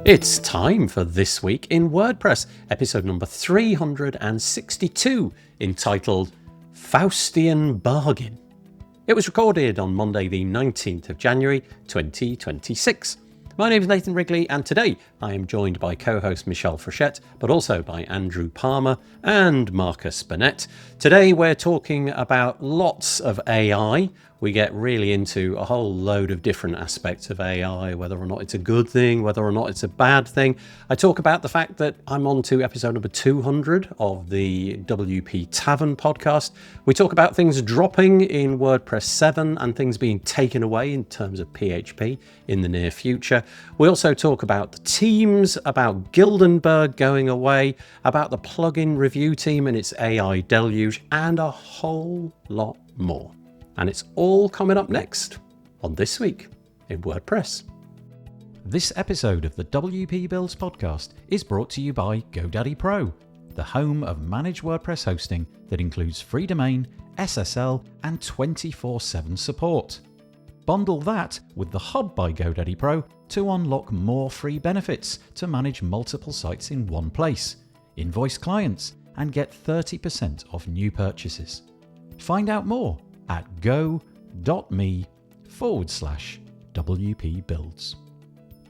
It's time for This Week in WordPress, episode number 362, entitled Faustian Bargain. It was recorded on Monday the 19th of January 2026. My name is Nathan Wrigley, and today I am joined by co-host Michelle Frechette, but also by Andrew Palmer and Marcus Burnette. Today we're talking about lots of AI. We get really into a whole load of different aspects of AI, whether or not it's a good thing, whether or not it's a bad thing. I talk about the fact that I'm on to episode number 200 of the WP Tavern podcast. We talk about things dropping in WordPress 7 and things being taken away in terms of PHP in the near future. We also talk about the teams, about Gildenberg going away, about the plugin review team and its AI deluge, and a whole lot more. And it's all coming up next on This Week in WordPress. This episode of the WP Builds podcast is brought to you by GoDaddy Pro, the home of managed WordPress hosting that includes free domain, SSL, and 24/7 support. Bundle that with the Hub by GoDaddy Pro to unlock more free benefits to manage multiple sites in one place, invoice clients, and get 30% off new purchases. Find out more at go.me/WP Builds.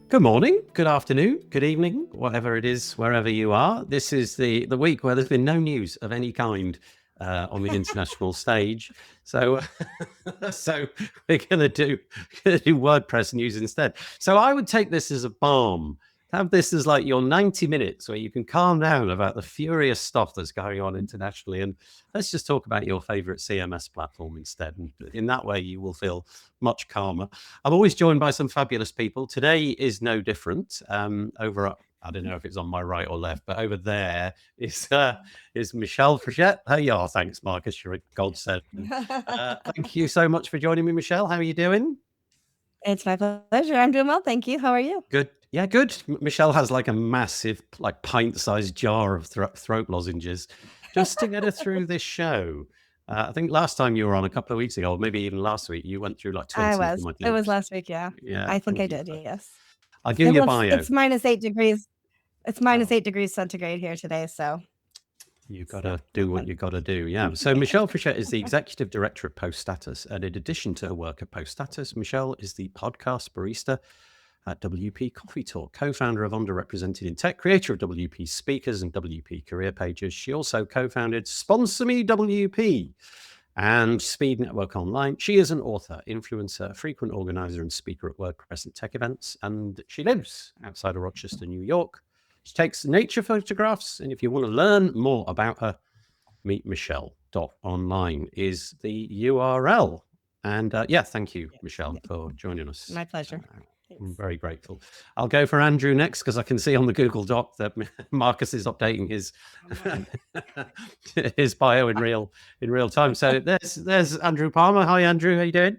Good morning, good afternoon, good evening, whatever it is, wherever you are. This is the week where there's been no news of any kind on the international stage. So we're going to do WordPress news instead. So I would take this as a balm. Have this as like your 90 minutes where you can calm down about the furious stuff that's going on internationally. And let's just talk about your favorite CMS platform instead. And in that way, you will feel much calmer. I'm always joined by some fabulous people. Today is no different. Over at, I don't know if it's on my right or left, but over there is Michelle Frechette. Hey, yeah, thanks, Marcus. You're a godsend. Thank you so much for joining me, Michelle. How are you doing? It's my pleasure. I'm doing well, thank you. How are you? Good. Yeah, good. Michelle has like a massive, like pint-sized jar of throat lozenges just to get her through this show. I think last time you were on a couple of weeks ago, or maybe even last week, you went through like 20 I was. of my It was notes. last week, yeah. Yeah, I think I did, yes. I'll give you a bio. It's -8 degrees. It's -8 degrees centigrade here today, so. You got to do what you got to do, yeah. So Michelle Frechette is the Executive Director of Post Status, and in addition to her work at Post Status, Michelle is the podcast barista at WP Coffee Talk, co-founder of Underrepresented in Tech, creator of WP Speakers and WP Career Pages. She also co-founded Sponsor Me WP and Speed Network Online. She is an author, influencer, frequent organizer and speaker at WordPress and tech events, and she lives outside of Rochester, New York. She takes nature photographs, and if you want to learn more about her, meetmichelle.online is the URL. And thank you, Michelle, for joining us. My pleasure. I'm very grateful. I'll go for Andrew next because I can see on the Google Doc that Marcus is updating his bio in real time. So there's Andrew Palmer. Hi, Andrew. How you doing?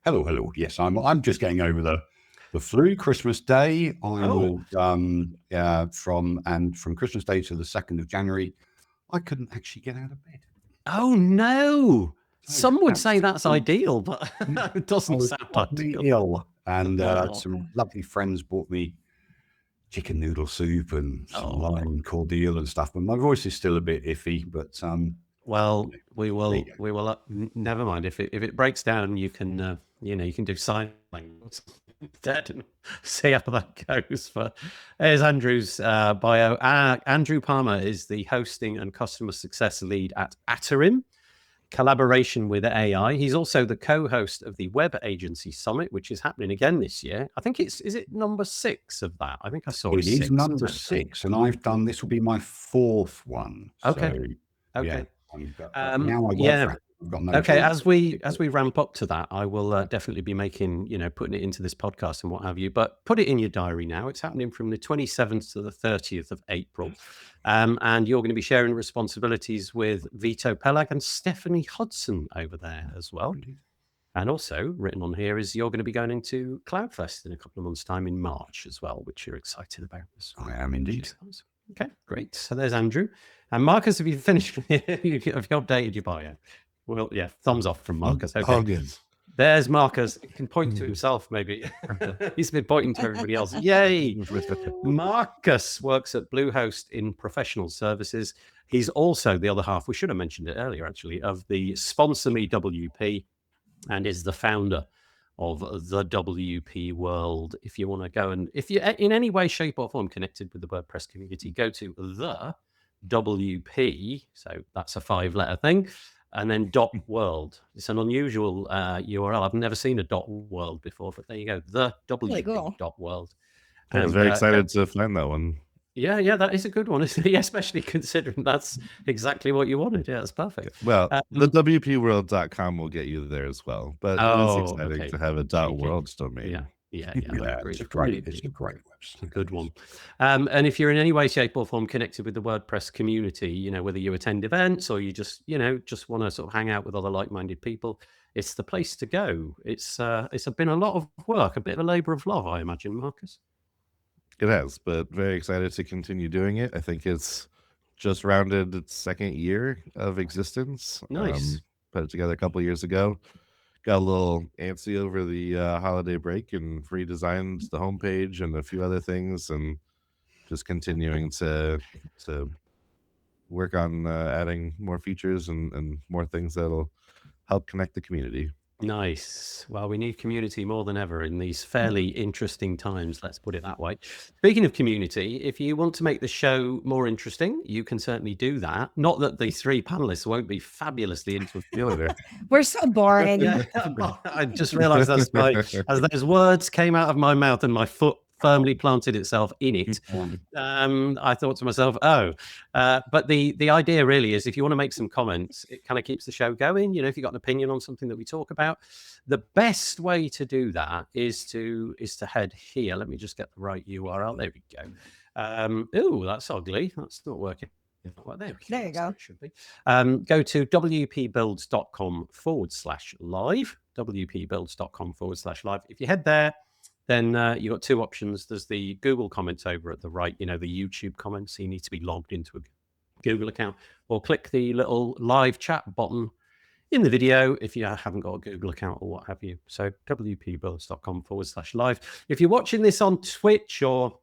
Hello. Yes, I'm just getting over the flu. Christmas Day. From Christmas Day to the 2nd of January, I couldn't actually get out of bed. Oh no! Some would say that's ideal, but it doesn't sound ideal. And some lovely friends bought me chicken noodle soup and some lime cordial and stuff. But my voice is still a bit iffy. But well, we will. Never mind. If it breaks down, you can you can do sign language instead and see how that goes. But here's Andrew's bio. Andrew Palmer is the hosting and customer success lead at Atarim. Collaboration with AI. He's also the co-host of the Web Agency Summit, which is happening again this year. I think is it number 6 of that? I think I saw it. It is number 6, and I've done this will be my 4th one. Okay. So, okay. Yeah, now I got no okay. choice. As we ramp up to that, I will definitely be making putting it into this podcast and what have you. But put it in your diary now. It's happening from the 27th to the 30th of April. And you're going to be sharing responsibilities with Vito Pelag and Stephanie Hudson over there as well. And also written on here is you're going to be going into CloudFest in a couple of months' time in March as well, which you're excited about. I am indeed. Okay, great. So there's Andrew. And Marcus, have you finished? Have you updated your bio? Well, yeah, thumbs off from Marcus. Okay. There's Marcus. He can point to himself, maybe. He's been pointing to everybody else. Yay! Marcus works at Bluehost in professional services. He's also the other half, we should have mentioned it earlier, actually, of the Sponsor Me WP, and is the founder of the WP world. If you want to go and, if you're in any way, shape, or form connected with the WordPress community, go to the WP. So that's a 5-letter thing. And then .world. It's an unusual URL. I've never seen a .world before, but there you go. The WP .world. I was very excited to find that one. Yeah, that is a good one, isn't it? Yeah, especially considering that's exactly what you wanted. Yeah, that's perfect. Well, the WPWorld.com will get you there as well. But it's exciting to have a .world domain. Yeah, it's a great website. A good one. And if you're in any way, shape, or form connected with the WordPress community, whether you attend events or you just want to sort of hang out with other like-minded people, it's the place to go. It's been a lot of work, a bit of a labor of love, I imagine, Marcus. It has, but very excited to continue doing it. I think it's just rounded its 2nd year of existence. Nice. Put it together a couple of years ago. Got a little antsy over the holiday break and redesigned the homepage and a few other things, and just continuing to work on adding more features and more things that'll help connect the community. Nice. Well, we need community more than ever in these fairly interesting times, let's put it that way. Speaking of community, if you want to make the show more interesting, you can certainly do that. Not that the 3 panelists won't be fabulously interesting. We're so boring. Yeah, I just realized as those words came out of my mouth and my foot firmly planted itself in it, I thought to myself, but the idea really is, if you want to make some comments, it kind of keeps the show going. If you've got an opinion on something that we talk about, the best way to do that is to head here. Let me just get the right URL. There we go. Oh, that's ugly. That's not working. Well, there you go. It should be. Go to wpbuilds.com/live. wpbuilds.com/live. If you head there, then you've got 2 options. There's the Google comments over at the right, the YouTube comments. So you need to be logged into a Google account, or click the little live chat button in the video if you haven't got a Google account or what have you. So wpbuilds.com/live. If you're watching this on Twitch or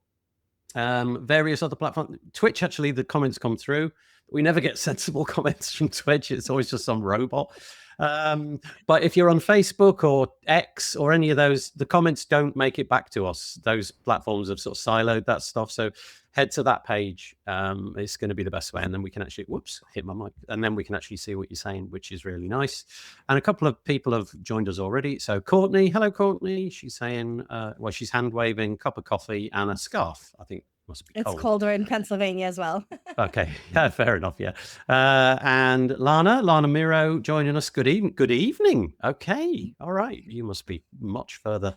various other platforms, Twitch, actually, the comments come through. We never get sensible comments from Twitch. It's always just some robot. But if you're on Facebook or X or any of those, the comments don't make it back to us. Those platforms have sort of siloed that stuff. So head to that page. It's going to be the best way. And then we can actually, hit my mic. And then we can actually see what you're saying, which is really nice. And a couple of people have joined us already. So Courtney, hello, Courtney. She's saying, she's hand waving, cup of coffee and a scarf, I think. Must be cold. It's colder in Pennsylvania as well. Okay, fair enough. Yeah, and Lana Miro joining us. Good evening. Okay, all right. You must be much further.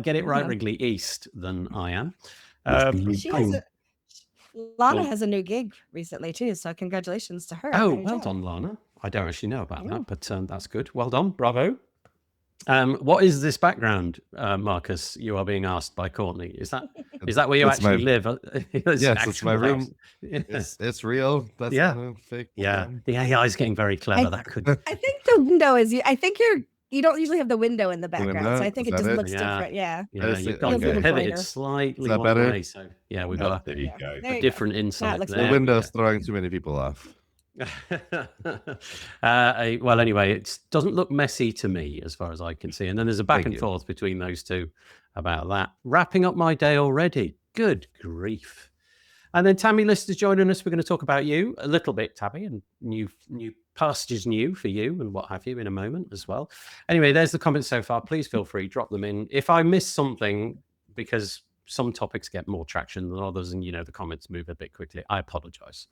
Get it right, Wrigley East than I am. Lana has a new gig recently too, so congratulations to her. Oh, well done, Lana. I don't actually know about that, but that's good. Well done, bravo. What is this background, Marcus? You are being asked by Courtney. Is that where you actually live? Yes, it's my room. It's real. That's not fake. Yeah, the AI is getting very clever. I think the window is. I think you don't usually have the window in the background, so I think it just looks different. Yeah, you've got to pivot it slightly. Is that better? Way, so yeah, we've got a different insight. The window's throwing too many people off. Well, anyway, it doesn't look messy to me as far as I can see. And then there's a back and forth between those two about that. Wrapping up my day already. Good grief. And then Tammy List is joining us. We're going to talk about you a little bit, Tabby, and new pastures new for you and what have you in a moment as well. Anyway, there's the comments so far. Please feel free, drop them in. If I miss something, because some topics get more traction than others and, the comments move a bit quickly, I apologize.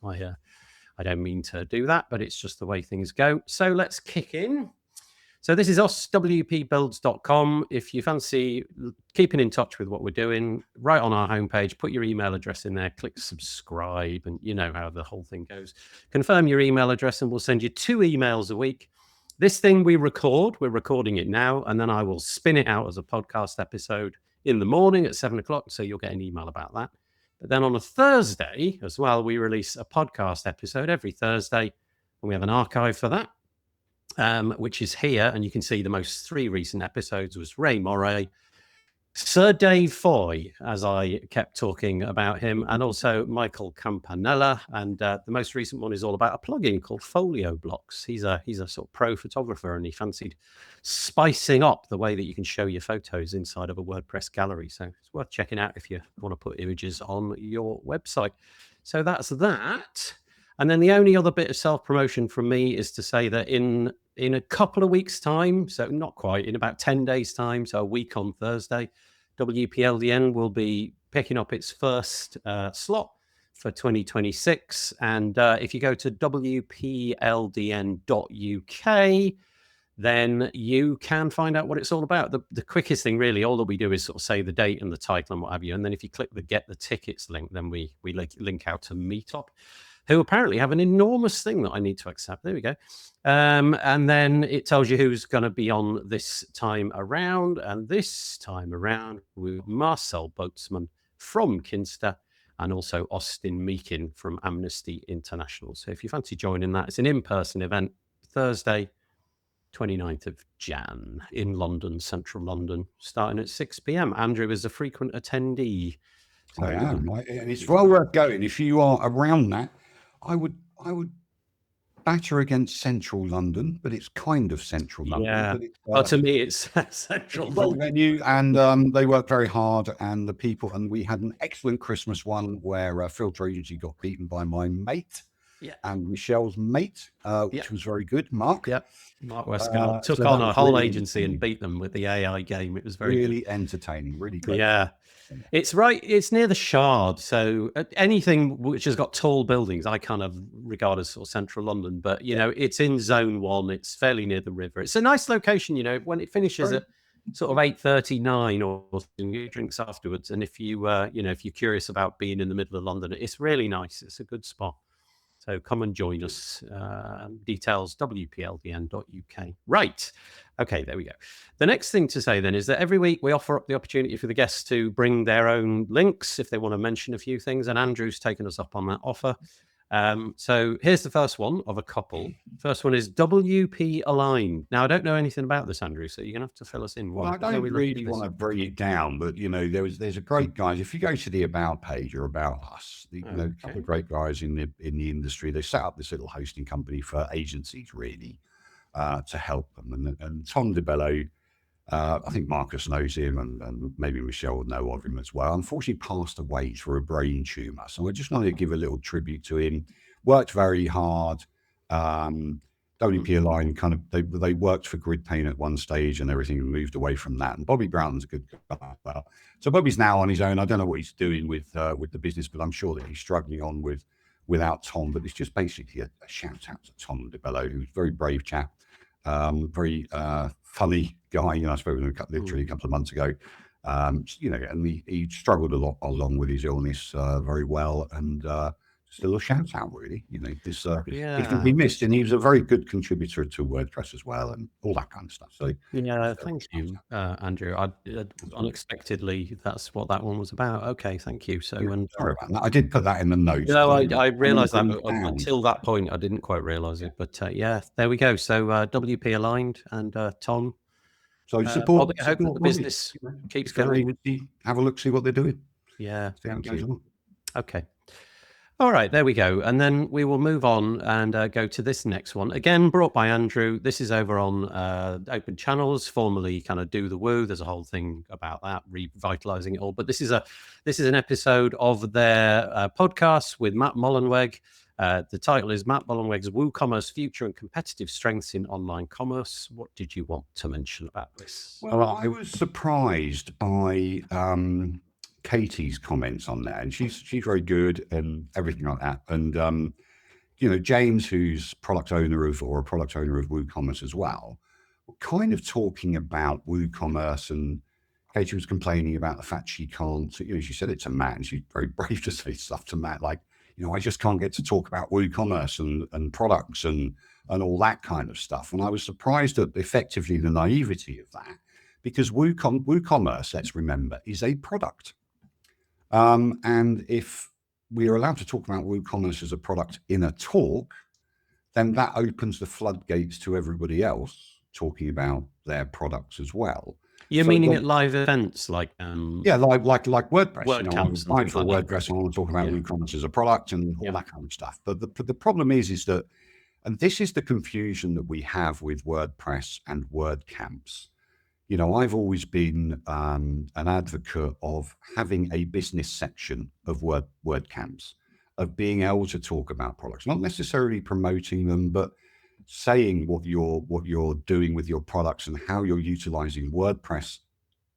I don't mean to do that, but it's just the way things go. So let's kick in. So this is us, wpbuilds.com. If you fancy keeping in touch with what we're doing, right on our homepage, put your email address in there, click subscribe, and you know how the whole thing goes. Confirm your email address and we'll send you 2 emails a week. This thing we're recording it now, and then I will spin it out as a podcast episode in the morning at 7 o'clock. So you'll get an email about that. But then on a Thursday as well, we release a podcast episode every Thursday, and we have an archive for that. which is here. And you can see the most 3 recent episodes was Ray Moray, Sir Dave Foy, as I kept talking about him, and also Michael Campanella. And the most recent one is all about a plugin called Folio Blocks. He's a sort of pro photographer, and he fancied spicing up the way that you can show your photos inside of a WordPress gallery. So it's worth checking out if you want to put images on your website. So that's that. And then the only other bit of self-promotion from me is to say that in a couple of weeks' time, so not quite, in about 10 days' time, so a week on Thursday, WPLDN will be picking up its first slot for 2026. And if you go to WPLDN.UK, then you can find out what it's all about. The quickest thing, really, all that we do is sort of say the date and the title and what have you. And then if you click the Get the Tickets link, then we link out to Meetup, who apparently have an enormous thing that I need to accept. There we go. And then it tells you who's going to be on this time around. And this time around, with Marcel Boatsman from Kinster and also Austin Meakin from Amnesty International. So if you fancy joining that, it's an in-person event, Thursday, 29th of Jan in London, central London, starting at 6 p.m. Andrew is a frequent attendee. So I am, and it's well worth going. If you are around that, I would batter against central London, but it's kind of central London. Yeah. But it's, well, to me, it's central London. Venue, and they work very hard, and the people, and we had an excellent Christmas one where Filter Agency got beaten by my mate. Yeah. And Michelle's mate, which was very good. Mark. Yep. Mark Westgard took on a whole agency and beat them with the AI game. It was really good. Entertaining, really great. Yeah. It's right. It's near the Shard. So anything which has got tall buildings, I kind of regard as sort of central London. But, you know, it's in zone 1. It's fairly near the river. It's a nice location, you know, when it finishes at sort of 8:39 or you drinks afterwards. And if you, if you're curious about being in the middle of London, it's really nice. It's a good spot. So come and join us. Details, WPLDN.UK. Right. Okay, there we go. The next thing to say then is that every week we offer up the opportunity for the guests to bring their own links if they want to mention a few things. And Andrew's taken us up on that offer. So here's the first one of a couple. First one is WP Aligned. Now, I don't know anything about this, Andrew, so you're going to have to fill us in. Well, I don't really want to bring it down, but, you know, there's a great guys. If you go to the About page or About Us, a couple of great guys in the industry, they set up this little hosting company for agencies, really, to help them. And Tom DeBello, I think Marcus knows him, and maybe Michelle will know of him as well. Unfortunately, passed away through a brain tumor. So I just wanted to give a little tribute to him. Worked very hard. WP Aligned kind of they worked for GridPaint at one stage and everything, and moved away from that. And Bobby Brown's a good guy as well. So Bobby's now on his own. I don't know what he's doing with the business, but I'm sure that he's struggling on without Tom. But it's just basically a shout out to Tom DeBello, who's a very brave chap, very funny guy. You know, I spoke with him literally a couple of months ago. You know, and he struggled a lot along with his illness very well, and still a shout out, really. You know, this he can be missed, and he was a very good contributor to WordPress as well, and all that kind of stuff. So thank you, Andrew. Unexpectedly, that's what that one was about. Okay, thank you. So, sorry about that. I did put that in the notes. No, I realised that until that point. I didn't quite realise it, but there we go. So WP Aligned and Tom. So support the business keeps going. Have a look, see what they're doing. Yeah, thank you. Okay. All right, there we go. And then we will move on and go to this next one. Again, brought by Andrew. This is over on Open Channels, formerly kind of Do the Woo. There's a whole thing about that, revitalizing it all. But this is an episode of their podcast with Matt Mullenweg. The title is Matt Mullenweg's WooCommerce Future and Competitive Strengths in Online Commerce. What did you want to mention about this? Well, I was surprised by Katie's comments on that, and she's very good and everything like that. And you know, James, who's a product owner of WooCommerce as well, were kind of talking about WooCommerce, and Katie was complaining about the fact she can't. You know, she said it to Matt, and she's very brave to say stuff to Matt like, you know, I just can't get to talk about WooCommerce and products and all that kind of stuff. And I was surprised at effectively the naivety of that, because WooCommerce, let's remember, is a product. And if we are allowed to talk about WooCommerce as a product in a talk, then that opens the floodgates to everybody else talking about their products as well. You're meaning at live events like yeah, like WordPress. WordCamps, I'm for WordPress. I want to talk about WooCommerce as a product and all that kind of stuff. But the problem is that, and this is the confusion that we have with WordPress and WordCamps. I've always been an advocate of having a business section of WordCamps, of being able to talk about products, not necessarily promoting them, but saying what you're doing with your products and how you're utilizing WordPress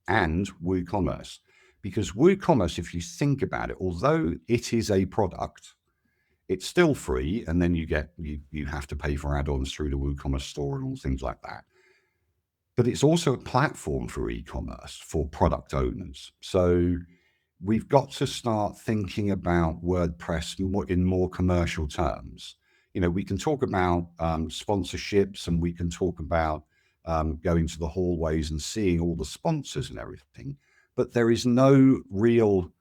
and WooCommerce. Because WooCommerce, if you think about it, although it is a product, it's still free, and then you have to pay for add-ons through the WooCommerce store and all things like that. But it's also a platform for e-commerce, for product owners. So we've got to start thinking about WordPress in more commercial terms. We can talk about sponsorships, and we can talk about going to the hallways and seeing all the sponsors and everything, but there is no real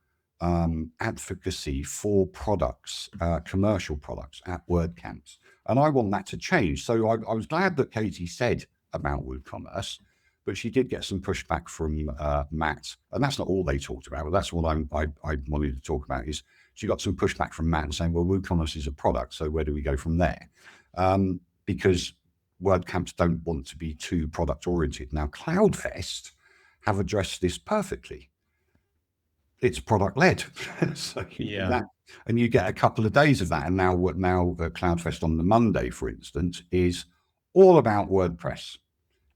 advocacy for products, commercial products at WordCamps. And I want that to change. So I was glad that Katie said about WooCommerce, but she did get some pushback from Matt, and that's not all they talked about. But that's what I wanted to talk about. Is she got some pushback from Matt saying, well, WooCommerce is a product, so where do we go from there? Because WordCamps don't want to be too product oriented. Now, CloudFest have addressed this perfectly. It's product led. So and you get a couple of days of that. And now CloudFest on the Monday, for instance, is all about WordPress.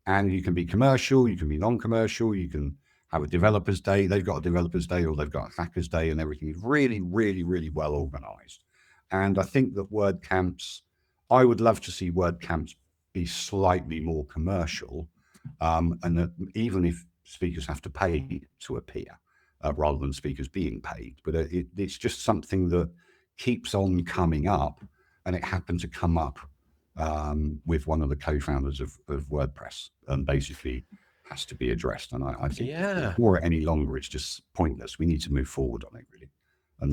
And you can be commercial, you can be non-commercial, you can have a developers day. They've got a developers day, or they've got a hackers day, and everything is really, really, really well organized. And I think that WordCamps, I would love to see WordCamps be slightly more commercial, and that even if speakers have to pay to appear, rather than speakers being paid. But it's just something that keeps on coming up, and it happened to come up with one of the co-founders of WordPress, and basically has to be addressed. And I think for it any longer, it's just pointless. We need to move forward on it, really.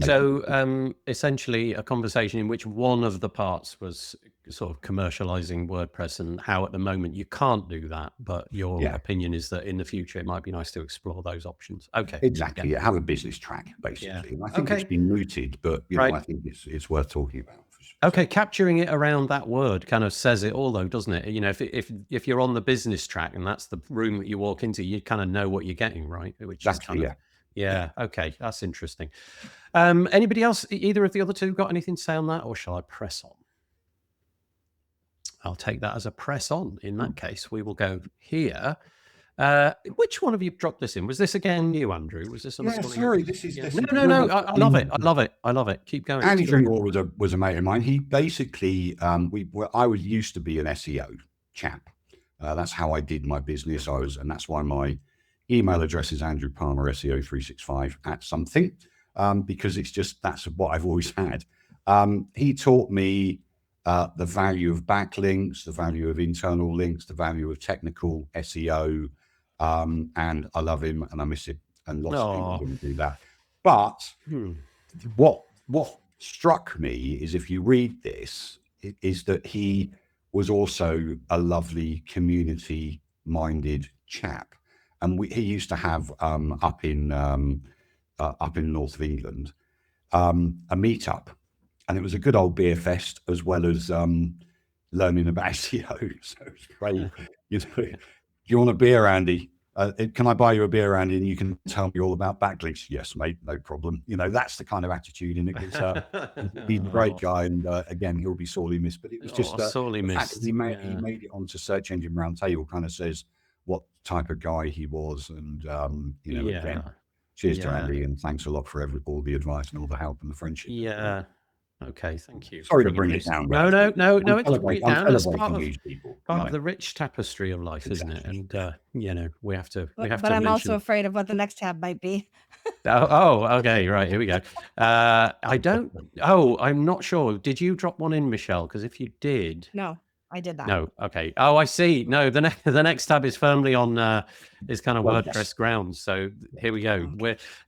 So essentially a conversation in which one of the parts was sort of commercializing WordPress, and how at the moment you can't do that, but your opinion is that in the future it might be nice to explore those options. Okay. Exactly. Have a business track, basically. And I think it's been mooted, but I think it's worth talking about. Okay, capturing it around that word kind of says it all, though, doesn't it? If you're on the business track and that's the room that you walk into, you kind of know what you're getting, right? Which exactly, is yeah. Okay, that's interesting. Anybody else, either of the other two, got anything to say on that, or shall I press on? I'll take that as a press on. In that case, we will go here. Which one of you dropped this in? Was this again you, Andrew? Was this? Sorry, this is no. I love it. Keep going. Andrew was a mate of mine. He basically, I used to be an SEO chap. That's how I did my business. And that's why my email address is Andrew Palmer SEO365 at something, because that's what I've always had. He taught me the value of backlinks, the value of internal links, the value of technical SEO. And I love him and I miss him, and lots of people didn't do that. But what struck me is, if you read this, is that he was also a lovely community minded chap. And he used to have up in north of England a meetup, and it was a good old beer fest as well as learning about SEO. So it's great. Do you want a beer, Andy? Can I buy you a beer, Andy, and you can tell me all about backlinks? Yes, mate, no problem. That's the kind of attitude, and he's a great guy, and again, he'll be sorely missed. But it was just sorely missed. He made it onto Search Engine Roundtable, kind of says what type of guy he was, and again, cheers to Andy, and thanks a lot for all the advice and all the help and the friendship. Yeah. Okay, thank you. Sorry to bring it down. No, it's bring it down. It's part of the rich tapestry of life, isn't it? And we have to. But I'm also afraid of what the next tab might be. Okay, right. Here we go. I'm not sure. Did you drop one in, Michelle? Because if you did, no. I did that. No. Okay. Oh, I see. No, the next tab is firmly on is kind of WordPress grounds. So here we go.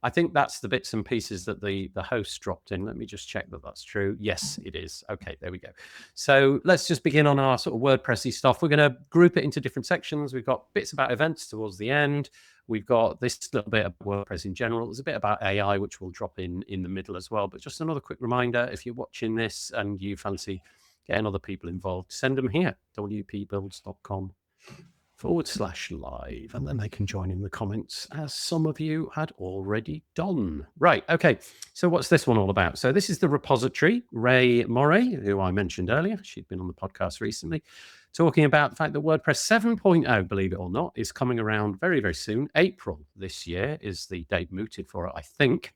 I think that's the bits and pieces that the host dropped in. Let me just check that that's true. Yes, it is. Okay, there we go. So let's just begin on our sort of WordPressy stuff. We're going to group it into different sections. We've got bits about events towards the end. We've got this little bit of WordPress in general. There's a bit about AI, which we'll drop in the middle as well. But just another quick reminder, if you're watching this and you fancy getting other people involved, send them here, wpbuilds.com/live, and then they can join in the comments, as some of you had already done. Right, okay, so what's this one all about? So this is the repository. Ray Moray, who I mentioned earlier, she'd been on the podcast recently, talking about the fact that WordPress 7.0, believe it or not, is coming around very, very soon. April this year is the date mooted for it, I think.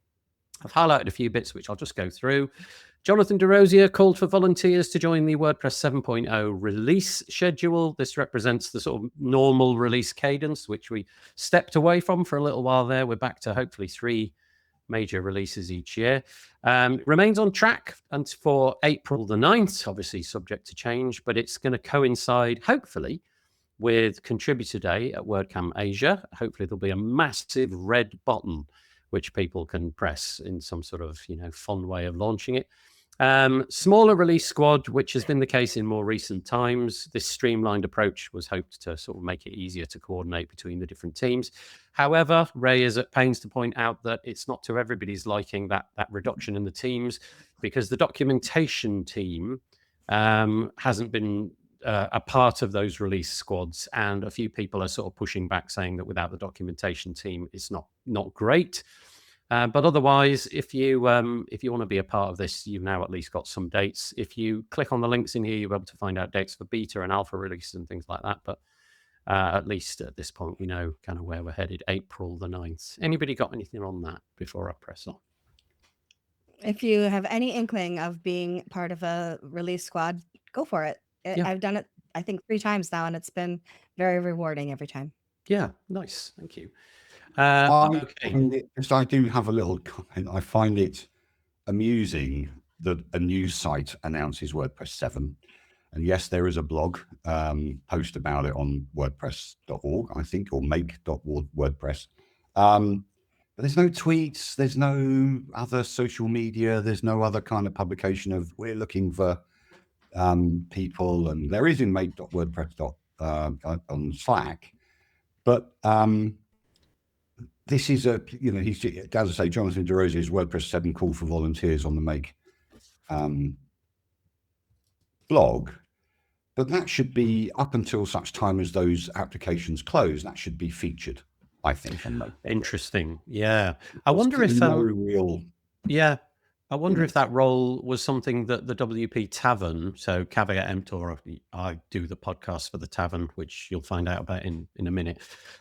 I've highlighted a few bits, which I'll just go through. Jonathan DeRosier called for volunteers to join the WordPress 7.0 release schedule. This represents the sort of normal release cadence, which we stepped away from for a little while there. We're back to hopefully 3 major releases each year. Remains on track and for April the 9th, obviously subject to change, but it's going to coincide, hopefully, with Contributor Day at WordCamp Asia. Hopefully there'll be a massive red button which people can press in some sort of, fun way of launching it. Smaller release squad, which has been the case in more recent times. This streamlined approach was hoped to sort of make it easier to coordinate between the different teams. However, Ray is at pains to point out that it's not to everybody's liking, that reduction in the teams, because the documentation team hasn't been a part of those release squads, and a few people are sort of pushing back, saying that without the documentation team, it's not great. But otherwise, if you want to be a part of this, you've now at least got some dates. If you click on the links in here, you'll be able to find out dates for beta and alpha releases and things like that. But at least at this point, we know kind of where we're headed. April the 9th. Anybody got anything on that before I press on? If you have any inkling of being part of a release squad, go for it. I've done it, I think, 3 times now, and it's been very rewarding every time. Yeah, nice. Thank you. Okay. I do have a little comment. I find it amusing that a news site announces WordPress 7. And yes, there is a blog post about it on WordPress.org, I think, or make.wordpress. But there's no tweets, there's no other social media, there's no other kind of publication of we're looking for people, and there is in make.wordpress on Slack. But this is he's, as I say, Jonathan DeRosier's WordPress 7 call for volunteers on the Make blog. But that should be up until such time as those applications close. That should be featured, I think. Interesting. Yeah. I wonder if I wonder if that role was something that the WP Tavern, so Caveat Emptor, I do the podcast for the Tavern, which you'll find out about in a minute.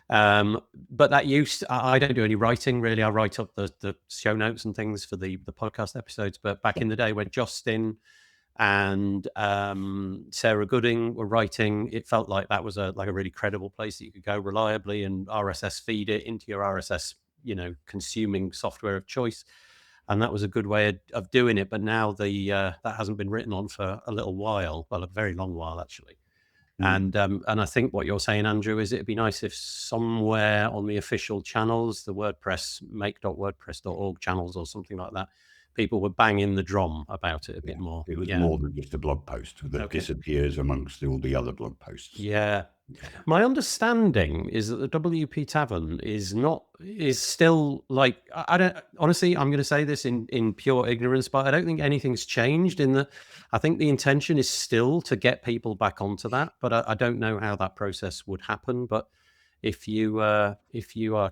But that I don't do any writing really. I write up the show notes and things for the podcast episodes. But back in the day when Justin and Sarah Gooding were writing, it felt like that was a really credible place that you could go reliably and RSS feed it into your RSS, consuming software of choice. And that was a good way of doing it. But now that hasn't been written on for a little while, well, a very long while, actually. And I think what you're saying, Andrew, is it'd be nice if somewhere on the official channels, the WordPress, make.wordpress.org channels or something like that, people were banging the drum about it a bit more. It was more than just a blog post that disappears amongst all the other blog posts. Yeah. My understanding is that the WP Tavern is still like, I don't, honestly, I'm going to say this in pure ignorance, but I don't think anything's changed I think the intention is still to get people back onto that, but I don't know how that process would happen. But if you are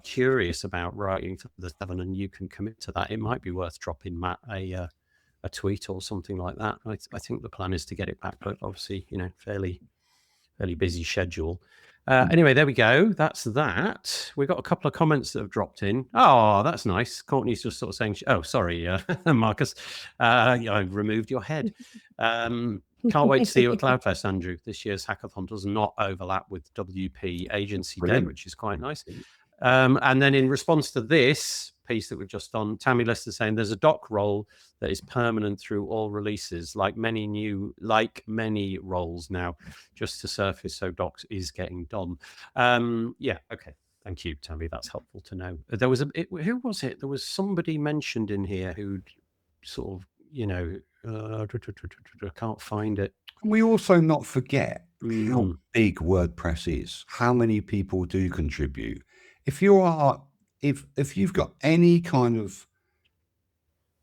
curious about writing for the Tavern and you can commit to that, it might be worth dropping Matt a tweet or something like that. I think the plan is to get it back, but obviously, fairly busy schedule. Anyway, there we go. That's that. We've got a couple of comments that have dropped in. Oh, that's nice. Courtney's just sort of saying, oh, sorry, Marcus, I removed your head. Can't wait to see you at CloudFest, Andrew. This year's hackathon does not overlap with WP Agency Day, which is quite nice. And then in response to this, piece that we've just done. Tammy Lister saying there's a doc role that is permanent through all releases, like many roles now, just to surface. So docs is getting done. Yeah, okay. Thank you, Tammy. That's helpful to know. There was who was it? There was somebody mentioned in here who'd sort of, I can't find it. We also not forget how big WordPress is, how many people do contribute. If you've got any kind of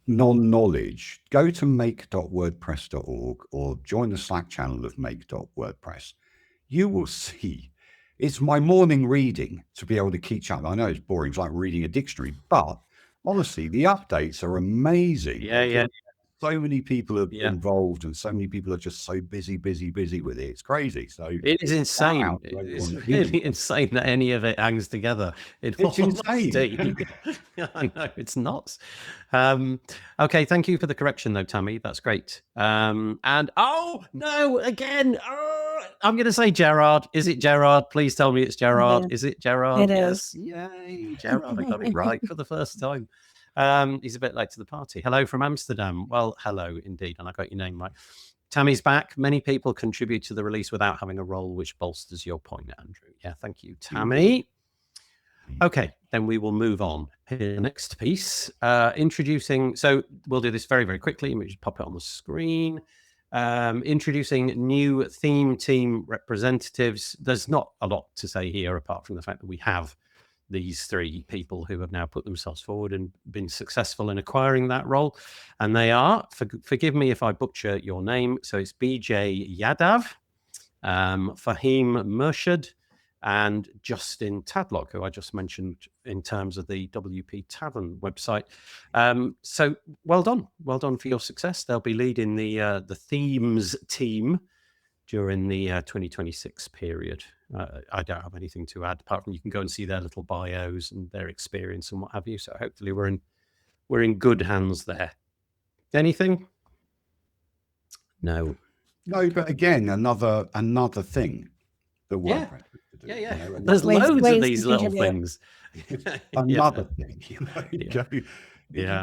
non-knowledge, go to make.wordpress.org or join the Slack channel of make.wordpress. You will see it's my morning reading to be able to keep up. I know it's boring, it's like reading a dictionary, but honestly, the updates are amazing. Yeah. So many people are involved, and so many people are just so busy with it. It's crazy. So it is insane. It's really insane that any of it hangs together. It's insane. I know, it's nuts. Okay, thank you for the correction, though, Tammy. That's great. And oh no, again. I'm going to say Gerard. Is it Gerard? Please tell me it's Gerard. Is it Gerard? It is. Yay, Gerard! I got it right for the first time. He's a bit late to the party. Hello from Amsterdam. Well, hello indeed, and I got your name right. Tammy's back. Many people contribute to the release without having a role, which bolsters your point, Andrew. Yeah, thank you, Tammy. Okay, then we will move on. Here, next piece. Introducing, so we'll do this very, very quickly. Let me just pop it on the screen. Introducing new theme team representatives. There's not a lot to say here apart from the fact that we have these three people who have now put themselves forward and been successful in acquiring that role. And they are, forgive me if I butcher your name, so it's BJ Yadav, Fahim Murshid, and Justin Tadlock, who I just mentioned in terms of the WP Tavern website. So well done for your success. They'll be leading the themes team during the 2026 period. I don't have anything to add apart from you can go and see their little bios and their experience and what have you. So hopefully we're in good hands there. Anything? No, but again, another thing that WordPress to do. Yeah. There's loads of these little things. Another thing. You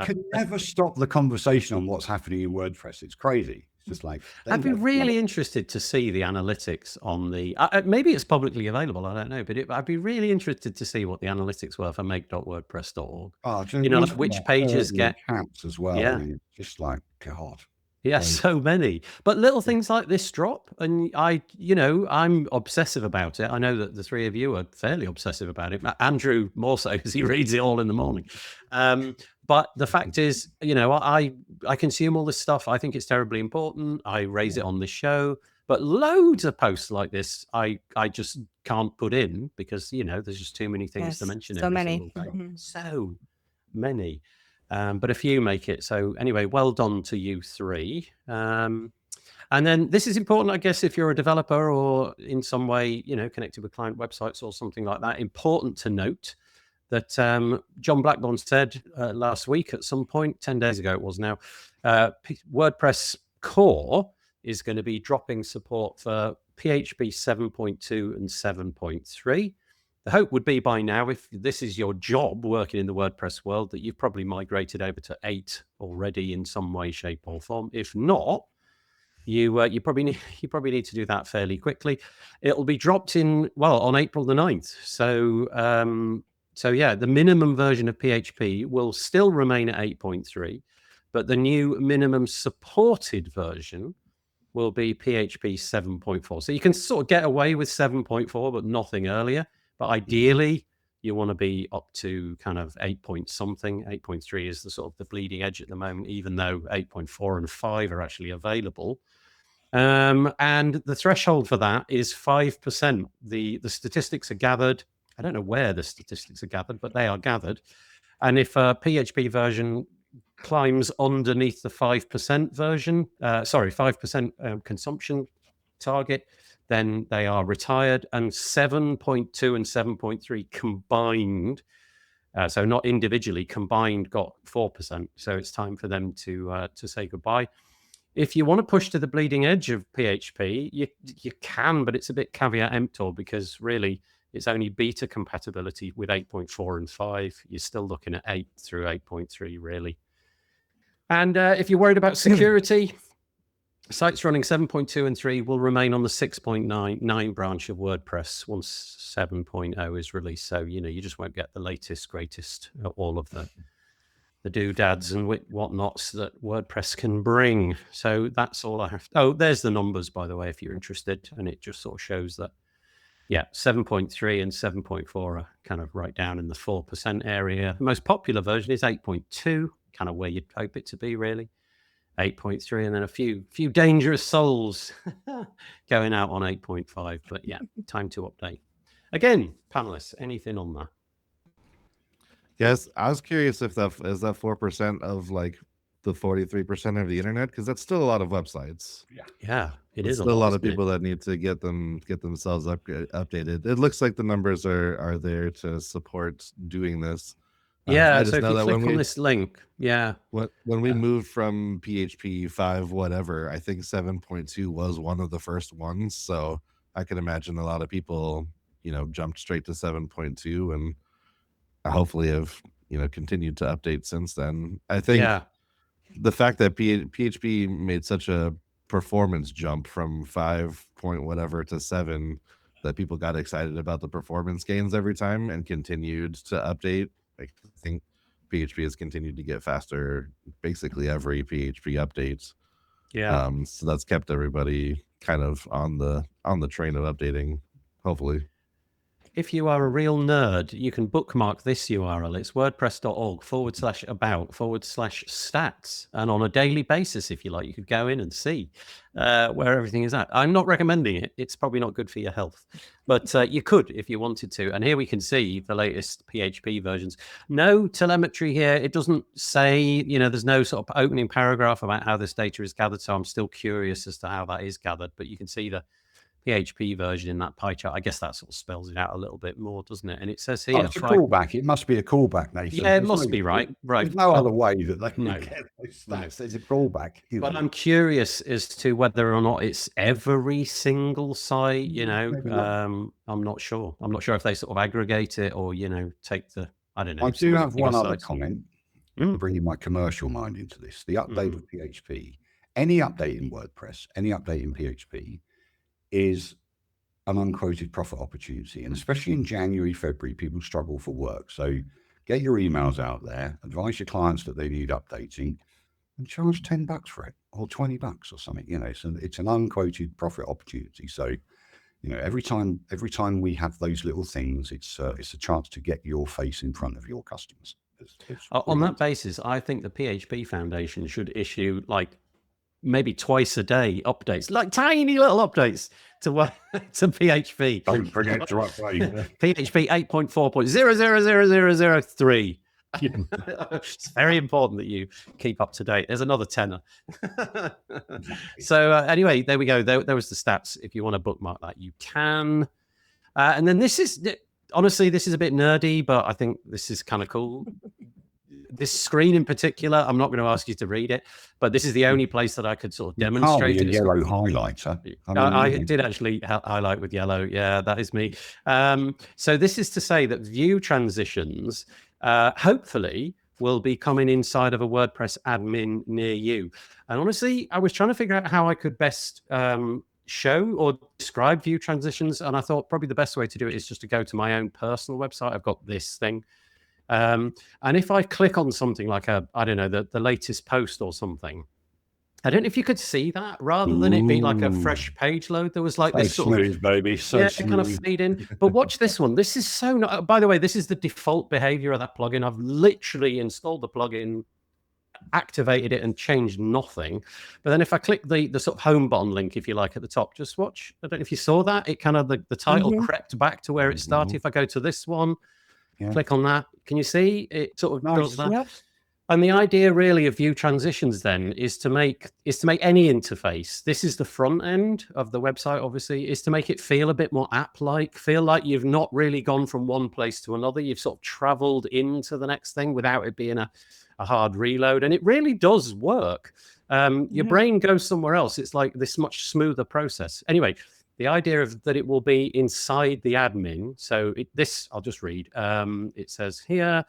can never stop the conversation on what's happening in WordPress. It's crazy. It's just like I'd be really interested to see the analytics on the. Maybe it's publicly available. I don't know, but I'd be really interested to see what the analytics were for make.wordpress.org. Like which pages get camps as well. Yeah, I mean, just like God. Yeah, so many. But little things like this drop, and I'm obsessive about it. I know that the three of you are fairly obsessive about it. Andrew more so because he reads it all in the morning. But the fact is, I consume all this stuff. I think it's terribly important. I raise it on this show. But loads of posts like this, I just can't put in because, there's just too many things to mention. So many. So many. But a few make it. So anyway, well done to you three. And then this is important, I guess, if you're a developer or in some way, connected with client websites or something like that. Important to note that John Blackburn said last week at some point, 10 days ago it was now, WordPress core is going to be dropping support for PHP 7.2 and 7.3. The hope would be by now, if this is your job working in the WordPress world, that you've probably migrated over to 8 already in some way, shape, or form. If not, you probably need to do that fairly quickly. It'll be dropped on April the 9th. So yeah, the minimum version of PHP will still remain at 8.3, but the new minimum supported version will be PHP 7.4. So you can sort of get away with 7.4, but nothing earlier. But ideally, you want to be up to kind of 8 point something. 8.3 is the sort of the bleeding edge at the moment, even though 8.4 and 5 are actually available. And the threshold for that is 5%. The statistics are gathered. I don't know where the statistics are gathered, but they are gathered. And if a PHP version climbs underneath the 5% version, 5% consumption target, then they are retired. And 7.2 and 7.3 combined, so not individually, combined got 4%. So it's time for them to say goodbye. If you want to push to the bleeding edge of PHP, you can, but it's a bit caveat emptor because really, It's only beta compatibility with 8.4 and 5. You're still looking at 8 through 8.3, really. And if you're worried about security, sites running 7.2 and 3 will remain on the 6.9 branch of WordPress once 7.0 is released. So, you just won't get the latest, greatest, all of the doodads and whatnots that WordPress can bring. So that's all I have. Oh, there's the numbers, by the way, if you're interested. And it just sort of shows that, 7.3 and 7.4 are kind of right down in the 4% area. The most popular version is 8.2, kind of where you'd hope it to be, really. 8.3, and then a few dangerous souls going out on 8.5. But time to update. Again, panelists, anything on that? Yes, I was curious if that is that 4% of like the 43% of the internet, because that's still a lot of websites. Yeah, it is still a lot of people that need to get themselves updated. It looks like the numbers are there to support doing this. Yeah, so if you click on this link, when we moved from PHP 5 whatever, I think 7.2 was one of the first ones. So I can imagine a lot of people, jumped straight to 7.2 and hopefully have continued to update since then. I think the fact that PHP made such a performance jump from 5 point whatever to 7, that people got excited about the performance gains every time and continued to update. I think PHP has continued to get faster basically every PHP update. So that's kept everybody kind of on the train of updating, hopefully. If you are a real nerd, you can bookmark this URL. It's wordpress.org/about/stats. And on a daily basis, if you like, you could go in and see where everything is at. I'm not recommending it. It's probably not good for your health. But you could if you wanted to. And here we can see the latest PHP versions. No telemetry here. It doesn't say, there's no sort of opening paragraph about how this data is gathered. So I'm still curious as to how that is gathered. But you can see the PHP version in that pie chart. I guess that sort of spells it out a little bit more, doesn't it? And it says here, it's a callback. It must be a callback, Nathan. Yeah, it must be right. There's no other way that they can get those stats. There's a callback. But I'm curious as to whether or not it's every single site. I'm not sure. I'm not sure if they sort of aggregate it or take the. I don't know. I do have one other comment. Bringing my commercial mind into this. The update of PHP, any update in WordPress, any update in PHP, is an unquoted profit opportunity. And especially in January, February, people struggle for work. So get your emails out there, advise your clients that they need updating, and charge $10 for it or $20 or something. So it's an unquoted profit opportunity. So, every time we have those little things, it's a chance to get your face in front of your customers. On that basis, I think the PHP Foundation should issue maybe twice a day updates, like tiny little updates to PHP. Don't forget to update PHP 8.4.0000003. It's very important that you keep up to date. There's another tenner. So anyway, there we go. There was the stats. If you want to bookmark that, you can. And then this is honestly, this is a bit nerdy, but I think this is kind of cool. This screen in particular, I'm not going to ask you to read it, but this is the only place that I could sort of demonstrate it. Yellow highlighter. I did actually highlight with yellow. Yeah, that is me. So this is to say that view transitions, hopefully, will be coming inside of a WordPress admin near you. And honestly, I was trying to figure out how I could best show or describe view transitions. And I thought probably the best way to do it is just to go to my own personal website. I've got this thing. And if I click on something like the latest post or something, I don't know if you could see that rather than it being like a fresh page load. There was like this sort of baby, so smooth. Kind of fade in. But watch this one. This is so not. By the way, this is the default behavior of that plugin. I've literally installed the plugin, activated it, and changed nothing. But then if I click the sort of home button link, if you like, at the top, just watch. I don't know if you saw that. It kind of the title crept back to where it started. If I go to this one. Yeah. Click on that. Can you see it sort of does that? Yep. And the idea really of view transitions then is to make any interface. This is the front end of the website, obviously, is to make it feel a bit more app-like, feel like you've not really gone from one place to another. You've sort of traveled into the next thing without it being a hard reload. And it really does work. Your brain goes somewhere else. It's like this much smoother process. Anyway, the idea of that it will be inside the admin. So this, I'll just read. It says here,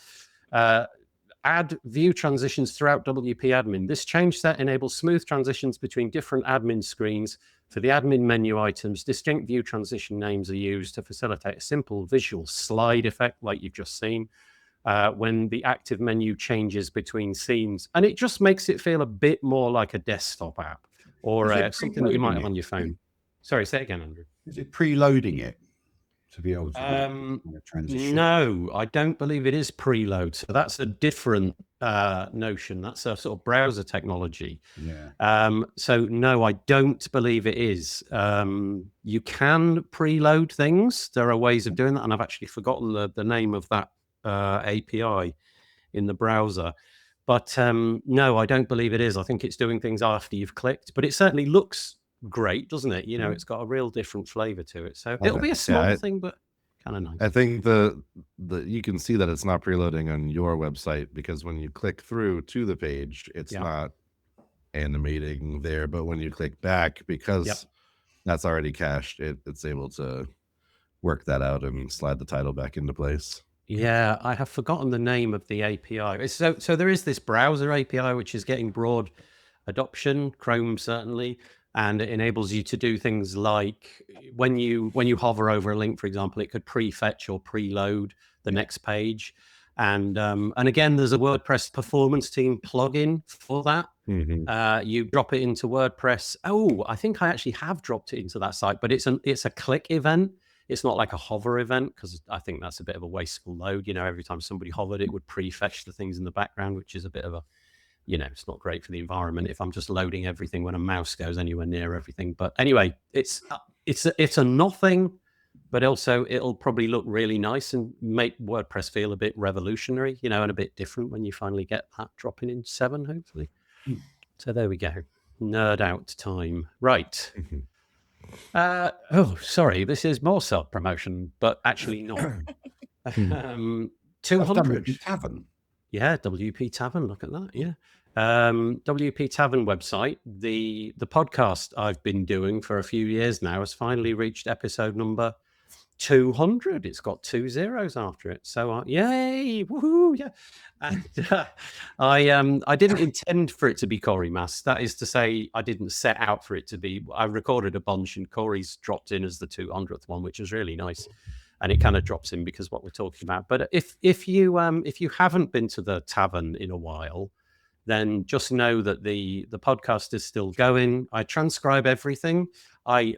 add view transitions throughout WP admin. This change set enables smooth transitions between different admin screens. For the admin menu items, distinct view transition names are used to facilitate a simple visual slide effect like you've just seen when the active menu changes between scenes. And it just makes it feel a bit more like a desktop app or something that you might have on your phone. Sorry, say it again, Andrew. Is it preloading it to be able to transition? No, I don't believe it is preload. So that's a different notion. That's a sort of browser technology. Yeah. So no, I don't believe it is. You can preload things. There are ways of doing that, and I've actually forgotten the name of that API in the browser. But no, I don't believe it is. I think it's doing things after you've clicked, but it certainly looks great, doesn't it? You know, it's got a real different flavor to it. So it'll be a small thing, but kind of nice. I think the you can see that it's not preloading on your website because when you click through to the page, it's not animating there. But when you click back, because that's already cached, it's able to work that out and slide the title back into place. Yeah, I have forgotten the name of the API. So there is this browser API, which is getting broad adoption, Chrome certainly, and it enables you to do things like when you hover over a link, for example, it could prefetch or preload the next page. And again, there's a WordPress performance team plugin for that. You drop it into WordPress. Oh, I think I actually have dropped it into that site, but it's a click event. It's not like a hover event, because I think that's a bit of a wasteful load. You know, every time somebody hovered, it would prefetch the things in the background, which is a bit of a, you know, it's not great for the environment if I'm just loading everything when a mouse goes anywhere near everything. But anyway, it's a nothing, but also it'll probably look really nice and make WordPress feel a bit revolutionary, you know, and a bit different when you finally get that dropping in 7, hopefully. So there we go. Nerd out time. Right. Oh, sorry. This is more self-promotion, but actually not. 200. WP Tavern. Yeah, WP Tavern. Look at that. Yeah. WP Tavern website. The podcast I've been doing for a few years now has finally reached episode number 200. It's got 2 zeros after it. So yay, woohoo, yeah. And I didn't intend for it to be Corey Mass. That is to say, I didn't set out for it to be. I recorded a bunch and Corey's dropped in as the 200th one, which is really nice. And it kind of drops in because what we're talking about. But if you haven't been to the tavern in a while, then just know that the podcast is still going. I transcribe everything. I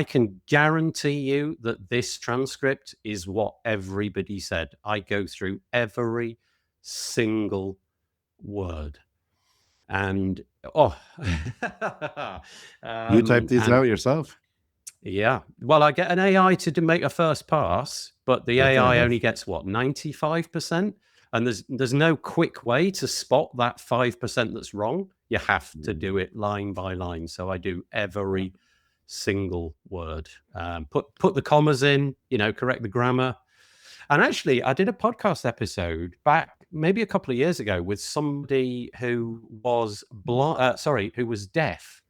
can guarantee you that this transcript is what everybody said. I go through every single word. And you type these out yourself? Yeah. Well, I get an AI to make a first pass, but the AI only gets what, 95%? And there's no quick way to spot that 5% that's wrong. You have to do it line by line. So I do every single word. Put the commas in, you know, correct the grammar. And actually, I did a podcast episode back maybe a couple of years ago with somebody who was who was deaf.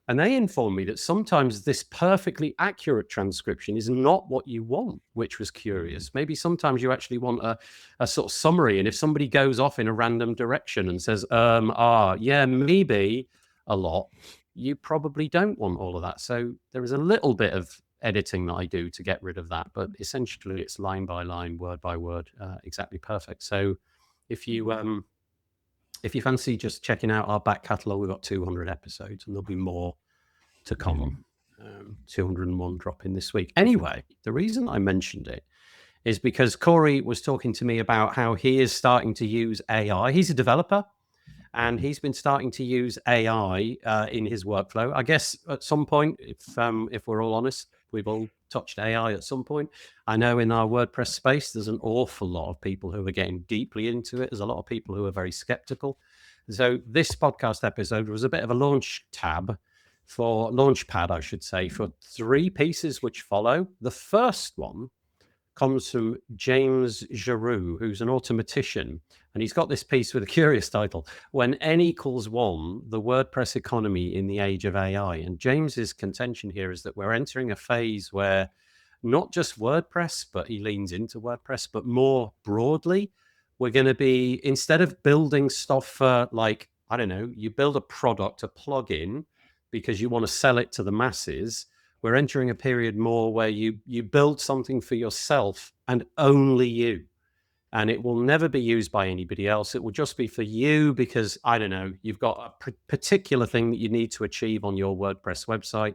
And they informed me that sometimes this perfectly accurate transcription is not what you want, which was curious. Maybe sometimes you actually want a sort of summary. And if somebody goes off in a random direction and says, yeah, maybe a lot, you probably don't want all of that. So there is a little bit of editing that I do to get rid of that. But essentially, it's line by line, word by word, exactly perfect. So if you fancy just checking out our back catalogue, we've got 200 episodes and there'll be more to come. 201 dropping this week. Anyway, the reason I mentioned it is because Corey was talking to me about how he is starting to use AI. He's a developer and he's been starting to use AI in his workflow. I guess at some point, if we're all honest, we've all touched AI at some point. I know in our WordPress space, there's an awful lot of people who are getting deeply into it. There's a lot of people who are very skeptical. So this podcast episode was a bit of a launchpad, I should say, for 3 pieces which follow. The first one comes from James Giroux, who's an automatician, and he's got this piece with a curious title, When N equals 1, the WordPress economy in the age of AI. And James's contention here is that we're entering a phase where not just WordPress, but he leans into WordPress, but more broadly, we're going to be, instead of building stuff for, like, I don't know, you build a product, a plugin, because you want to sell it to the masses. We're entering a period more where you build something for yourself and only you. And it will never be used by anybody else. It will just be for you because, I don't know, you've got a particular thing that you need to achieve on your WordPress website.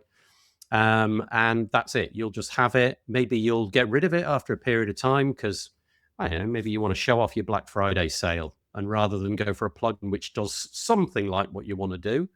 And that's it. You'll just have it. Maybe you'll get rid of it after a period of time because, I don't know, maybe you want to show off your Black Friday sale. And rather than go for a plugin which does something like what you want to do,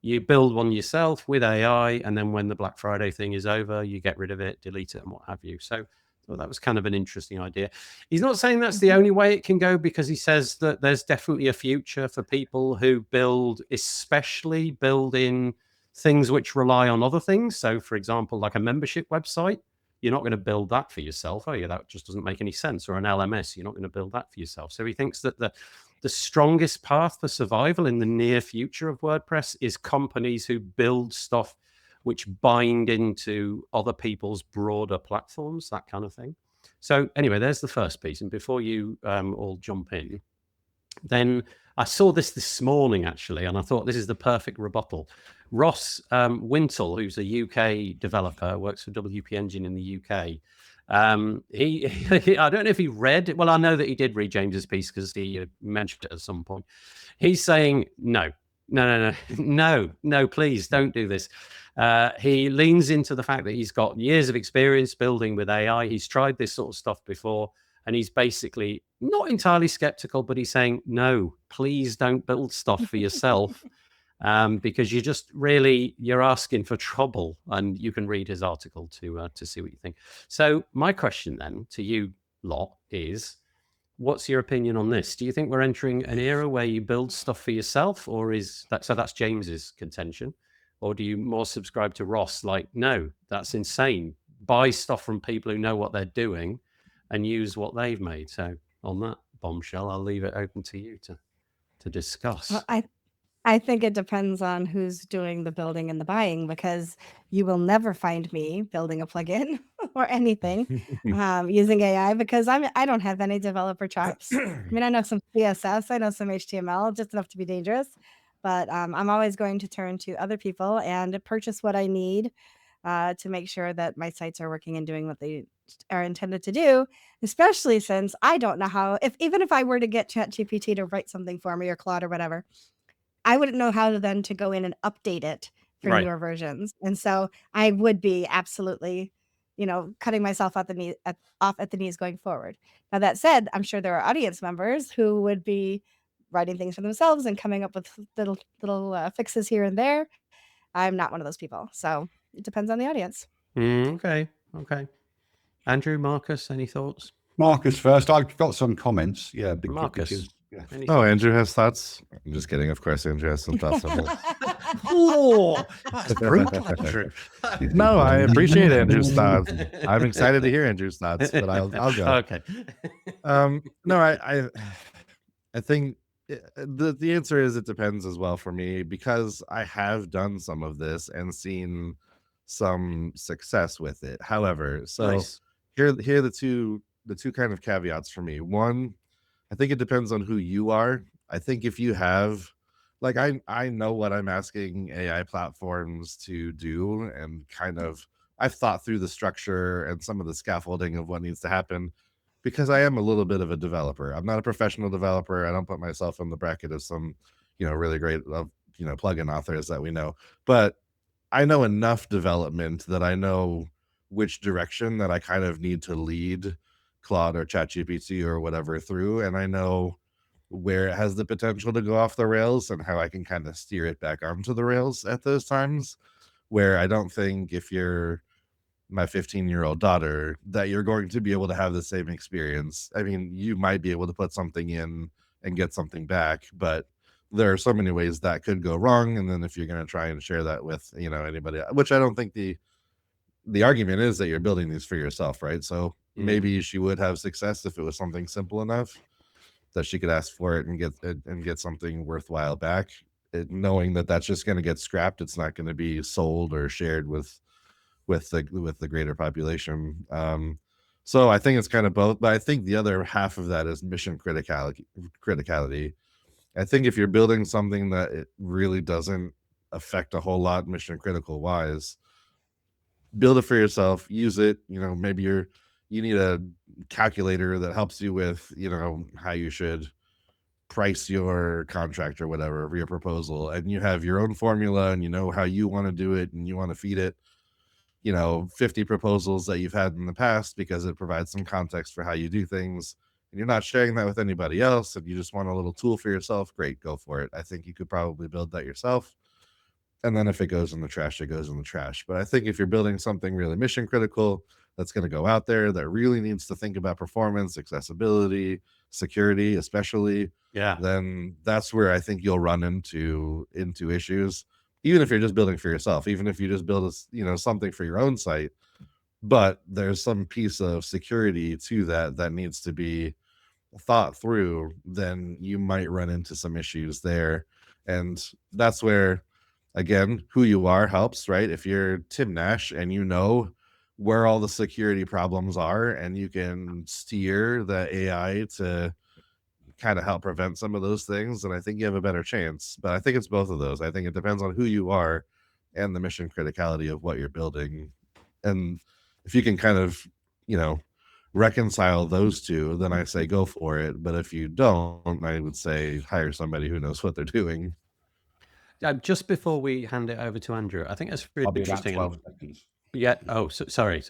you build one yourself with AI. And then when the Black Friday thing is over, you get rid of it, delete it, and what have you. So that was kind of an interesting idea. He's not saying that's the only way it can go, because he says that there's definitely a future for people who build, especially build in things which rely on other things. So, for example, like a membership website, you're not going to build that for yourself, are you? That just doesn't make any sense. Or an LMS, you're not going to build that for yourself. So he thinks that the strongest path for survival in the near future of WordPress is companies who build stuff which bind into other people's broader platforms, that kind of thing. So anyway, there's the first piece. And before you all jump in, then I saw this morning, actually, and I thought this is the perfect rebuttal. Ross Wintle, who's a UK developer, works for WP Engine in the UK. He I don't know if he read, well, I know that he did read James's piece because he mentioned it at some point. He's saying, no, please don't do this. He leans into the fact that he's got years of experience building with AI. He's tried this sort of stuff before. And he's basically not entirely skeptical, but he's saying, no, please don't build stuff for yourself because you're asking for trouble. And you can read his article to see what you think. So my question then to you lot is, what's your opinion on this? Do you think we're entering an era where you build stuff for yourself, or is that, so that's James's contention? Or do you more subscribe to Ross? Like, no, that's insane. Buy stuff from people who know what they're doing and use what they've made. So on that bombshell, I'll leave it open to you to discuss. Well, I think it depends on who's doing the building and the buying, because you will never find me building a plugin or anything using AI, because I don't have any developer chops. I mean, I know some CSS, I know some HTML, just enough to be dangerous, but I'm always going to turn to other people and purchase what I need to make sure that my sites are working and doing what they are intended to do, especially since I don't know how, even if I were to get ChatGPT to write something for me, or Claude or whatever, I wouldn't know how to then to go in and update it for newer versions. And so I would be absolutely, cutting myself off at the knees going forward. Now, that said, I'm sure there are audience members who would be writing things for themselves and coming up with little fixes here and there. I'm not one of those people. So it depends on the audience. Okay. Andrew, Marcus, any thoughts? Marcus first. I've got some comments. Yeah, Marcus. Andrew has thoughts. I'm just kidding. Of course, Andrew has some thoughts on this. Oh, that's brutal, Andrew. No, I appreciate Andrew's thoughts. I'm excited to hear Andrew's thoughts, but I'll go. Okay. No, I think the answer is it depends as well for me, because I have done some of this and seen some success with it. However, so Nice. here are the two kind of caveats for me. One, I think it depends on who you are. I think if you have, like, I know what I'm asking AI platforms to do, and kind of I've thought through the structure and some of the scaffolding of what needs to happen, because I am a little bit of a developer. I'm not a professional developer. I don't put myself in the bracket of some, really great, plugin authors that we know, but I know enough development that I know which direction that I kind of need to lead Claude or ChatGPT or whatever through, and I know where it has the potential to go off the rails and how I can kind of steer it back onto the rails at those times, where I don't think if you're my 15-year-old daughter that you're going to be able to have the same experience. I mean, you might be able to put something in and get something back, but there are so many ways that could go wrong. And then if you're going to try and share that with, anybody, which I don't think the argument is that you're building these for yourself, right? So maybe she would have success if it was something simple enough that she could ask for it and get something worthwhile back, knowing that that's just going to get scrapped. It's not going to be sold or shared with the greater population. So I think it's kind of both, but I think the other half of that is mission criticality. I think if you're building something that it really doesn't affect a whole lot mission critical wise, build it for yourself, use it. Maybe you need a calculator that helps you with, how you should price your contract or whatever for your proposal, and you have your own formula and you know how you want to do it and you want to feed it 50 proposals that you've had in the past because it provides some context for how you do things, and you're not sharing that with anybody else and you just want a little tool for yourself, great, go for it. I think you could probably build that yourself. And then if it goes in the trash, it goes in the trash. But I think if you're building something really mission critical that's going to go out there, that really needs to think about performance, accessibility, security, especially, then that's where I think you'll run into issues. Even if you're just building for yourself, even if you just build something for your own site, but there's some piece of security to that needs to be thought through, then you might run into some issues there. And that's where, again, who you are helps, right? If you're Tim Nash and you know where all the security problems are and you can steer the AI to kind of help prevent some of those things, then I think you have a better chance. But I think it's both of those. I think it depends on who you are and the mission criticality of what you're building. And if you can kind of, reconcile those two, then I say go for it. But if you don't, I would say hire somebody who knows what they're doing. Just before we hand it over to Andrew, I think that's really interesting. 12 seconds. Yeah. Oh, sorry.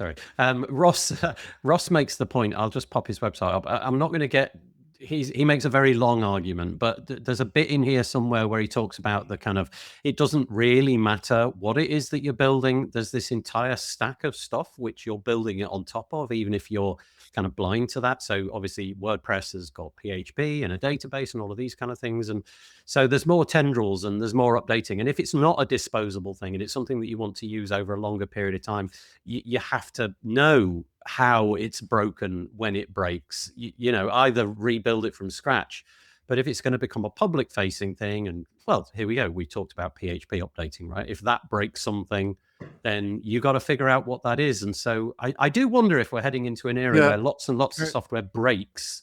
Ross makes the point. I'll just pop his website up. I'm not going to get. He makes a very long argument, but there's a bit in here somewhere where he talks about the kind of, it doesn't really matter what it is that you're building. There's this entire stack of stuff which you're building it on top of, even if you're kind of blind to that. So obviously WordPress has got PHP and a database and all of these kind of things. And so there's more tendrils and there's more updating. And if it's not a disposable thing and it's something that you want to use over a longer period of time, you have to know how it's broken when it breaks, either rebuild it from scratch. But if it's going to become a public facing thing, and well, here we go, we talked about PHP updating, right? If that breaks something, then you got to figure out what that is. And so I do wonder if we're heading into an era where lots and lots of software breaks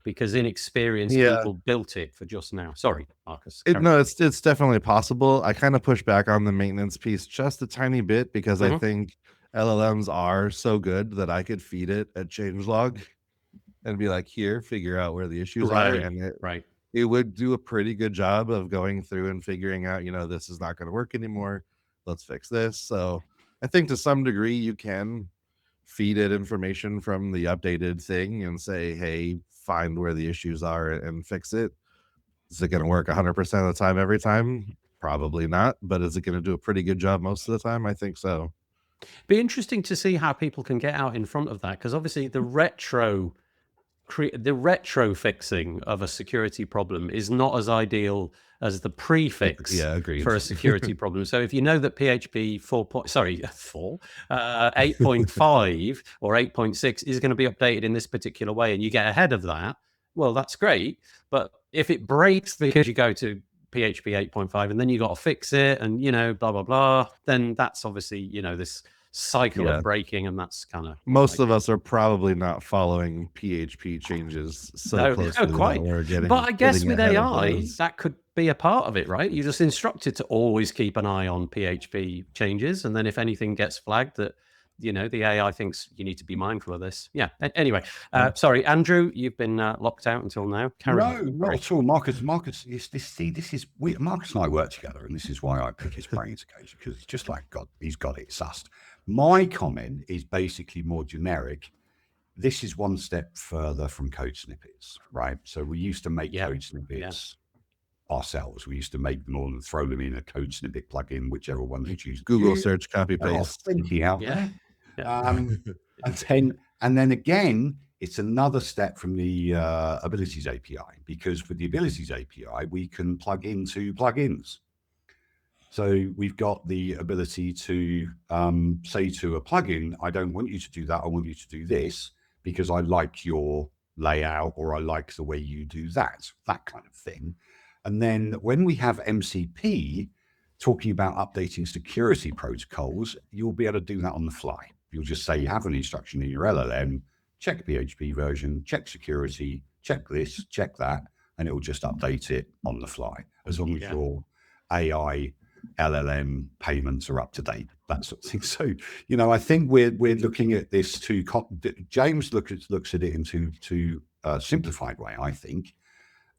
because inexperienced people built it for just now. Sorry, Marcus. It's definitely possible. I kind of push back on the maintenance piece just a tiny bit because I think LLMs are so good that I could feed it a changelog and be like, here, figure out where the issues are. And it would do a pretty good job of going through and figuring out, this is not going to work anymore. Let's fix this. So I think to some degree you can feed it information from the updated thing and say, hey, find where the issues are and fix it. Is it going to work 100% of the time every time? Probably not. But is it going to do a pretty good job most of the time? I think so. Be interesting to see how people can get out in front of that, because obviously the retro fixing of a security problem is not as ideal as the prefix for a security problem. So if you know that PHP 8.5 or 8.6 is going to be updated in this particular way and you get ahead of that, well, that's great. But if it breaks because you go to PHP 8.5 and then you got to fix it and, blah, blah, blah, then that's obviously, this cycle of breaking, and that's kind of most of us are probably not following PHP changes closely. Quite. But I guess with AI, that could be a part of it, right? You're just instructed to always keep an eye on PHP changes, and then if anything gets flagged that the AI thinks you need to be mindful of this. Yeah. Anyway, sorry, Andrew, you've been locked out until now. No, not at all. Marcus, Marcus and I work together, and this is why I pick his brains occasionally, because it's just like, God, he's got it sussed. My comment is basically more generic. This is one step further from code snippets, right? So we used to make code snippets ourselves. We used to make them all and throw them in a code snippet plugin, whichever one you choose. Google search, copy, paste. Plenty out there. And then again, it's another step from the Abilities API, because with the Abilities API, we can plug into plugins. So we've got the ability to say to a plugin, I don't want you to do that, I want you to do this. because I like your layout, or I like the way you do that kind of thing. And then when we have MCP talking about updating security protocols, you'll be able to do that on the fly. You'll just say you have an instruction in your LLM, check PHP version, check security, check this, check that, and it will just update it on the fly, as long as your AI LLM payments are up to date, that sort of thing. So, I think we're looking at this James looks at it in too simplified way, I think.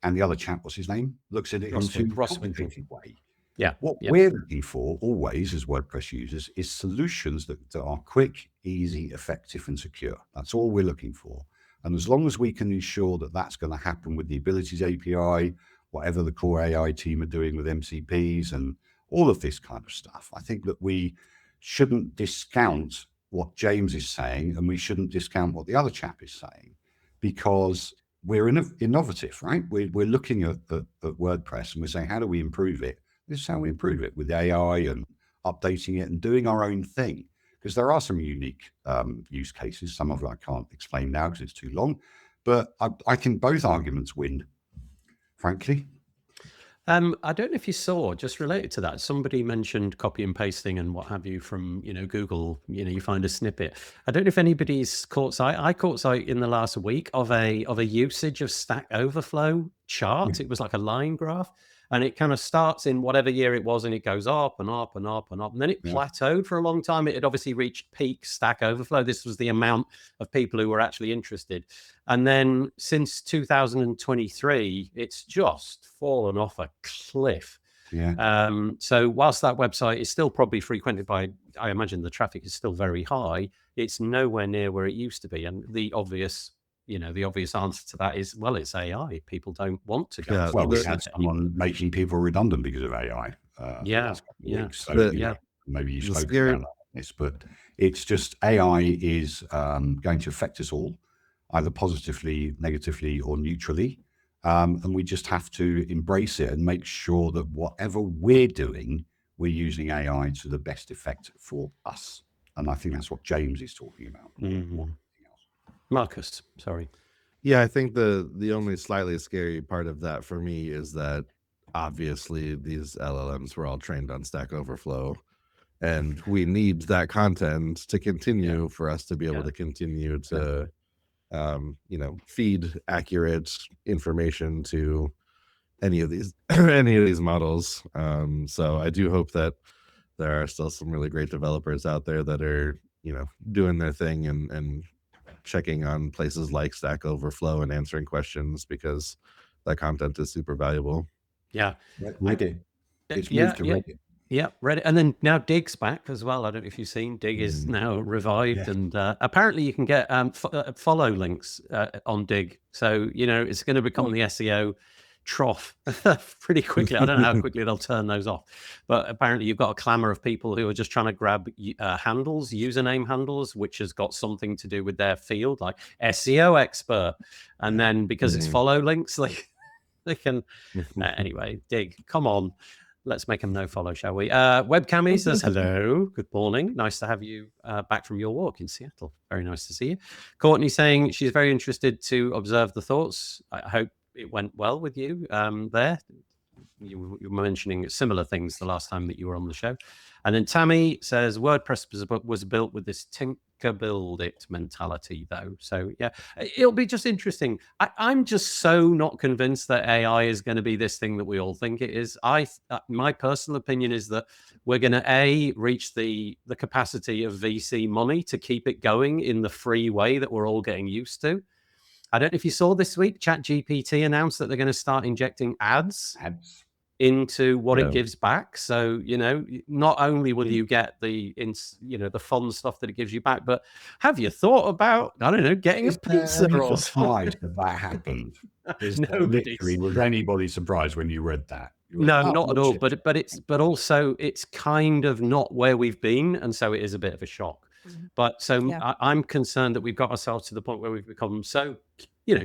And the other chap, what's his name, looks at it in too complicated way. Yeah. What we're looking for always as WordPress users is solutions that are quick, easy, effective, and secure. That's all we're looking for. And as long as we can ensure that that's going to happen with the Abilities API, whatever the core AI team are doing with MCPs and all of this kind of stuff, I think that we shouldn't discount what James is saying, and we shouldn't discount what the other chap is saying, because we're innovative, right? We're looking at WordPress and we're saying, how do we improve it? This is how we improve it, with AI and updating it and doing our own thing. Because there are some unique use cases. Some of it I can't explain now because it's too long. But I think both arguments win, frankly. I don't know if you saw, just related to that, somebody mentioned copy and pasting and what have you from, Google, you find a snippet. I don't know if anybody's caught sight. I caught sight in the last week of a usage of Stack Overflow chart. It was like a line graph, and it kind of starts in whatever year it was, and it goes up and up and up and up. And then it plateaued for a long time. It had obviously reached peak Stack Overflow. This was the amount of people who were actually interested. And then since 2023, it's just fallen off a cliff. Yeah. So whilst that website is still probably frequented by, I imagine the traffic is still very high, it's nowhere near where it used to be. And the obvious answer to that is, well, it's AI. People don't want to go. Yeah, well, we had someone making people redundant because of AI. So, maybe you spoke about this, but it's just AI is going to affect us all, either positively, negatively, or neutrally. And we just have to embrace it and make sure that whatever we're doing, we're using AI to the best effect for us. And I think that's what James is talking about. Marcus, sorry. Yeah, I think the only slightly scary part of that for me is that obviously these LLMs were all trained on Stack Overflow, and we need that content to continue for us to be able to continue to feed accurate information to any of these models. So I do hope that there are still some really great developers out there that are doing their thing and checking on places like Stack Overflow and answering questions, because that content is super valuable. Yeah. Reddit. It's moved to Reddit. Yeah, Reddit. And then now Dig's back as well. I don't know if you've seen, Dig is now revived. And apparently you can get follow links on Dig. So, it's going to become the SEO trough pretty quickly. I don't know how quickly they'll turn those off, but apparently you've got a clamor of people who are just trying to grab handles, username handles, which has got something to do with their field, like SEO expert. And then because it's follow links, they can anyway. Dig, come on, let's make them no follow, shall we? Webcammy says hello, good morning, nice to have you back from your walk in Seattle. Very nice to see you. Courtney saying she's very interested to observe the thoughts. I hope it went well with you there. You were mentioning similar things the last time that you were on the show. And then Tammy says WordPress was built with this tinker build it mentality, though. So yeah, it'll be just interesting. I'm just so not convinced that AI is going to be this thing that we all think it is. My personal opinion is that we're going to reach the capacity of VC money to keep it going in the free way that we're all getting used to. I don't know if you saw this week, ChatGPT announced that they're going to start injecting ads into what it gives back. So, not only will you get the fun stuff that it gives you back, but have you thought about, I don't know, getting a pizza or surprised that happened? Literally, was anybody surprised when you read that? No, not at all. But also it's kind of not where we've been, and so it is a bit of a shock. But I'm concerned that we've got ourselves to the point where we've become so,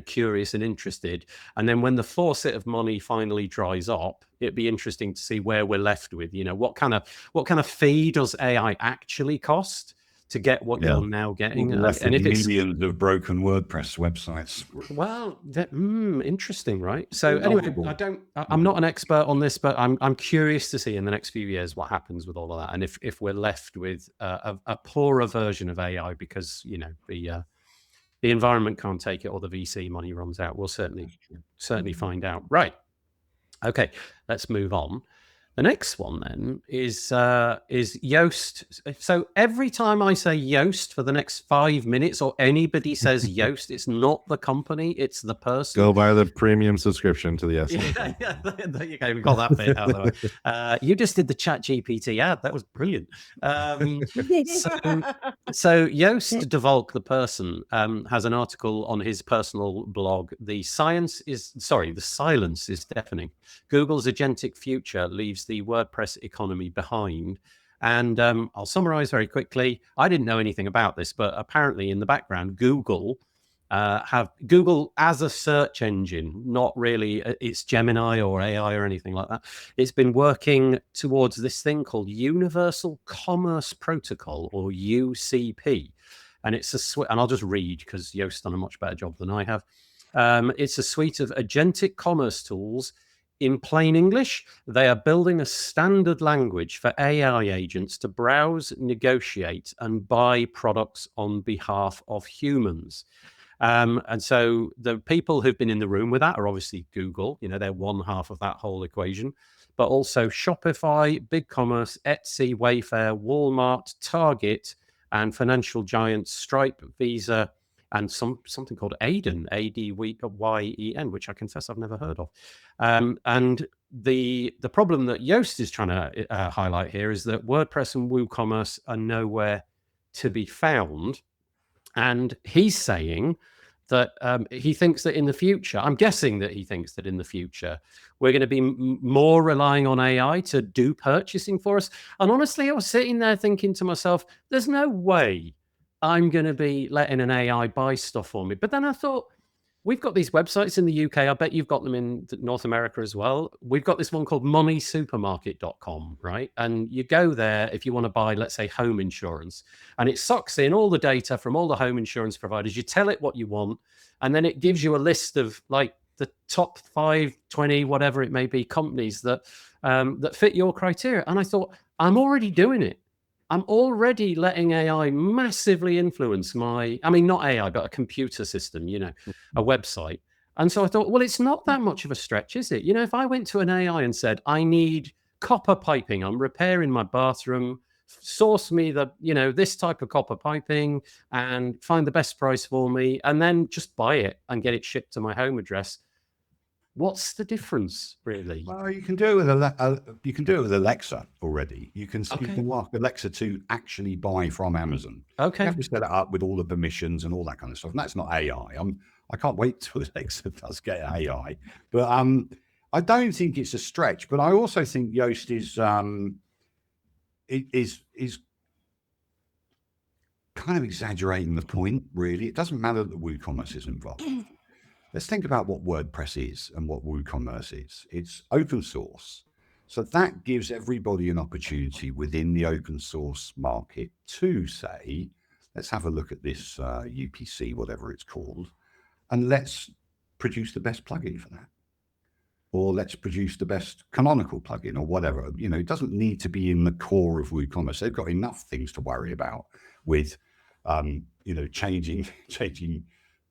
curious and interested. And then when the faucet of money finally dries up, it'd be interesting to see where we're left with, what kind of fee does AI actually cost to get what you're now getting. Left And with if it's millions of broken WordPress websites. well, interesting, right? So anyway, Remarkable. I'm not an expert on this, but I'm curious to see in the next few years what happens with all of that, and if we're left with a poorer version of AI because the environment can't take it or the VC money runs out. We'll certainly find out. Right. Okay, let's move on. The next one then is Yoast. So every time I say Yoast for the next 5 minutes, or anybody says Yoast, it's not the company, it's the person. Go buy the premium subscription to the S. Yeah, there you go. We got that bit out of the way. You just did the ChatGPT ad. That was brilliant. So Joost de Valk, the person, has an article on his personal blog. The silence is deafening. Google's agentic future leaves the WordPress economy behind. And I'll summarize very quickly. I didn't know anything about this, but apparently in the background, Google have Google as a search engine, not really it's Gemini or AI or anything like that. It's been working towards this thing called Universal Commerce Protocol, or UCP. And it's and I'll just read because Yoast's done a much better job than I have. It's a suite of agentic commerce tools. In plain English, they are building a standard language for AI agents to browse, negotiate, and buy products on behalf of humans. And so the people who've been in the room with that are obviously Google. They're one half of that whole equation, but also Shopify, BigCommerce, Etsy, Wayfair, Walmart, Target, and financial giants Stripe, Visa, and something called Aden, ADYEN, which I confess I've never heard of. And the problem that Yoast is trying to highlight here is that WordPress and WooCommerce are nowhere to be found. And he's saying that he thinks that in the future, I'm guessing that he thinks that in the future, we're going to be more relying on AI to do purchasing for us. And honestly, I was sitting there thinking to myself, there's no way I'm going to be letting an AI buy stuff for me. But then I thought, we've got these websites in the UK. I bet you've got them in North America as well. We've got this one called moneysupermarket.com, right? And you go there if you want to buy, let's say, home insurance. And it sucks in all the data from all the home insurance providers. You tell it what you want, and then it gives you a list of like the top 5, 20, whatever it may be, companies that that fit your criteria. And I thought, I'm already doing it. I'm already letting AI massively influence not AI, but a computer system, a website. And so I thought, well, it's not that much of a stretch, is it? If I went to an AI and said, I need copper piping, I'm repairing my bathroom, source me this type of copper piping and find the best price for me, and then just buy it and get it shipped to my home address. What's the difference, really? Well, you can do it with Alexa already. You can ask Alexa to actually buy from Amazon. Okay. You have to set it up with all the permissions and all that kind of stuff. And that's not AI. I can't wait till Alexa does get AI. But I don't think it's a stretch. But I also think Yoast is kind of exaggerating the point. Really, it doesn't matter that WooCommerce is involved. Let's think about what WordPress is and what WooCommerce is. It's open source. So that gives everybody an opportunity within the open source market to say, let's have a look at this UPC, whatever it's called, and let's produce the best plugin for that. Or let's produce the best canonical plugin or whatever. It doesn't need to be in the core of WooCommerce. They've got enough things to worry about with, changing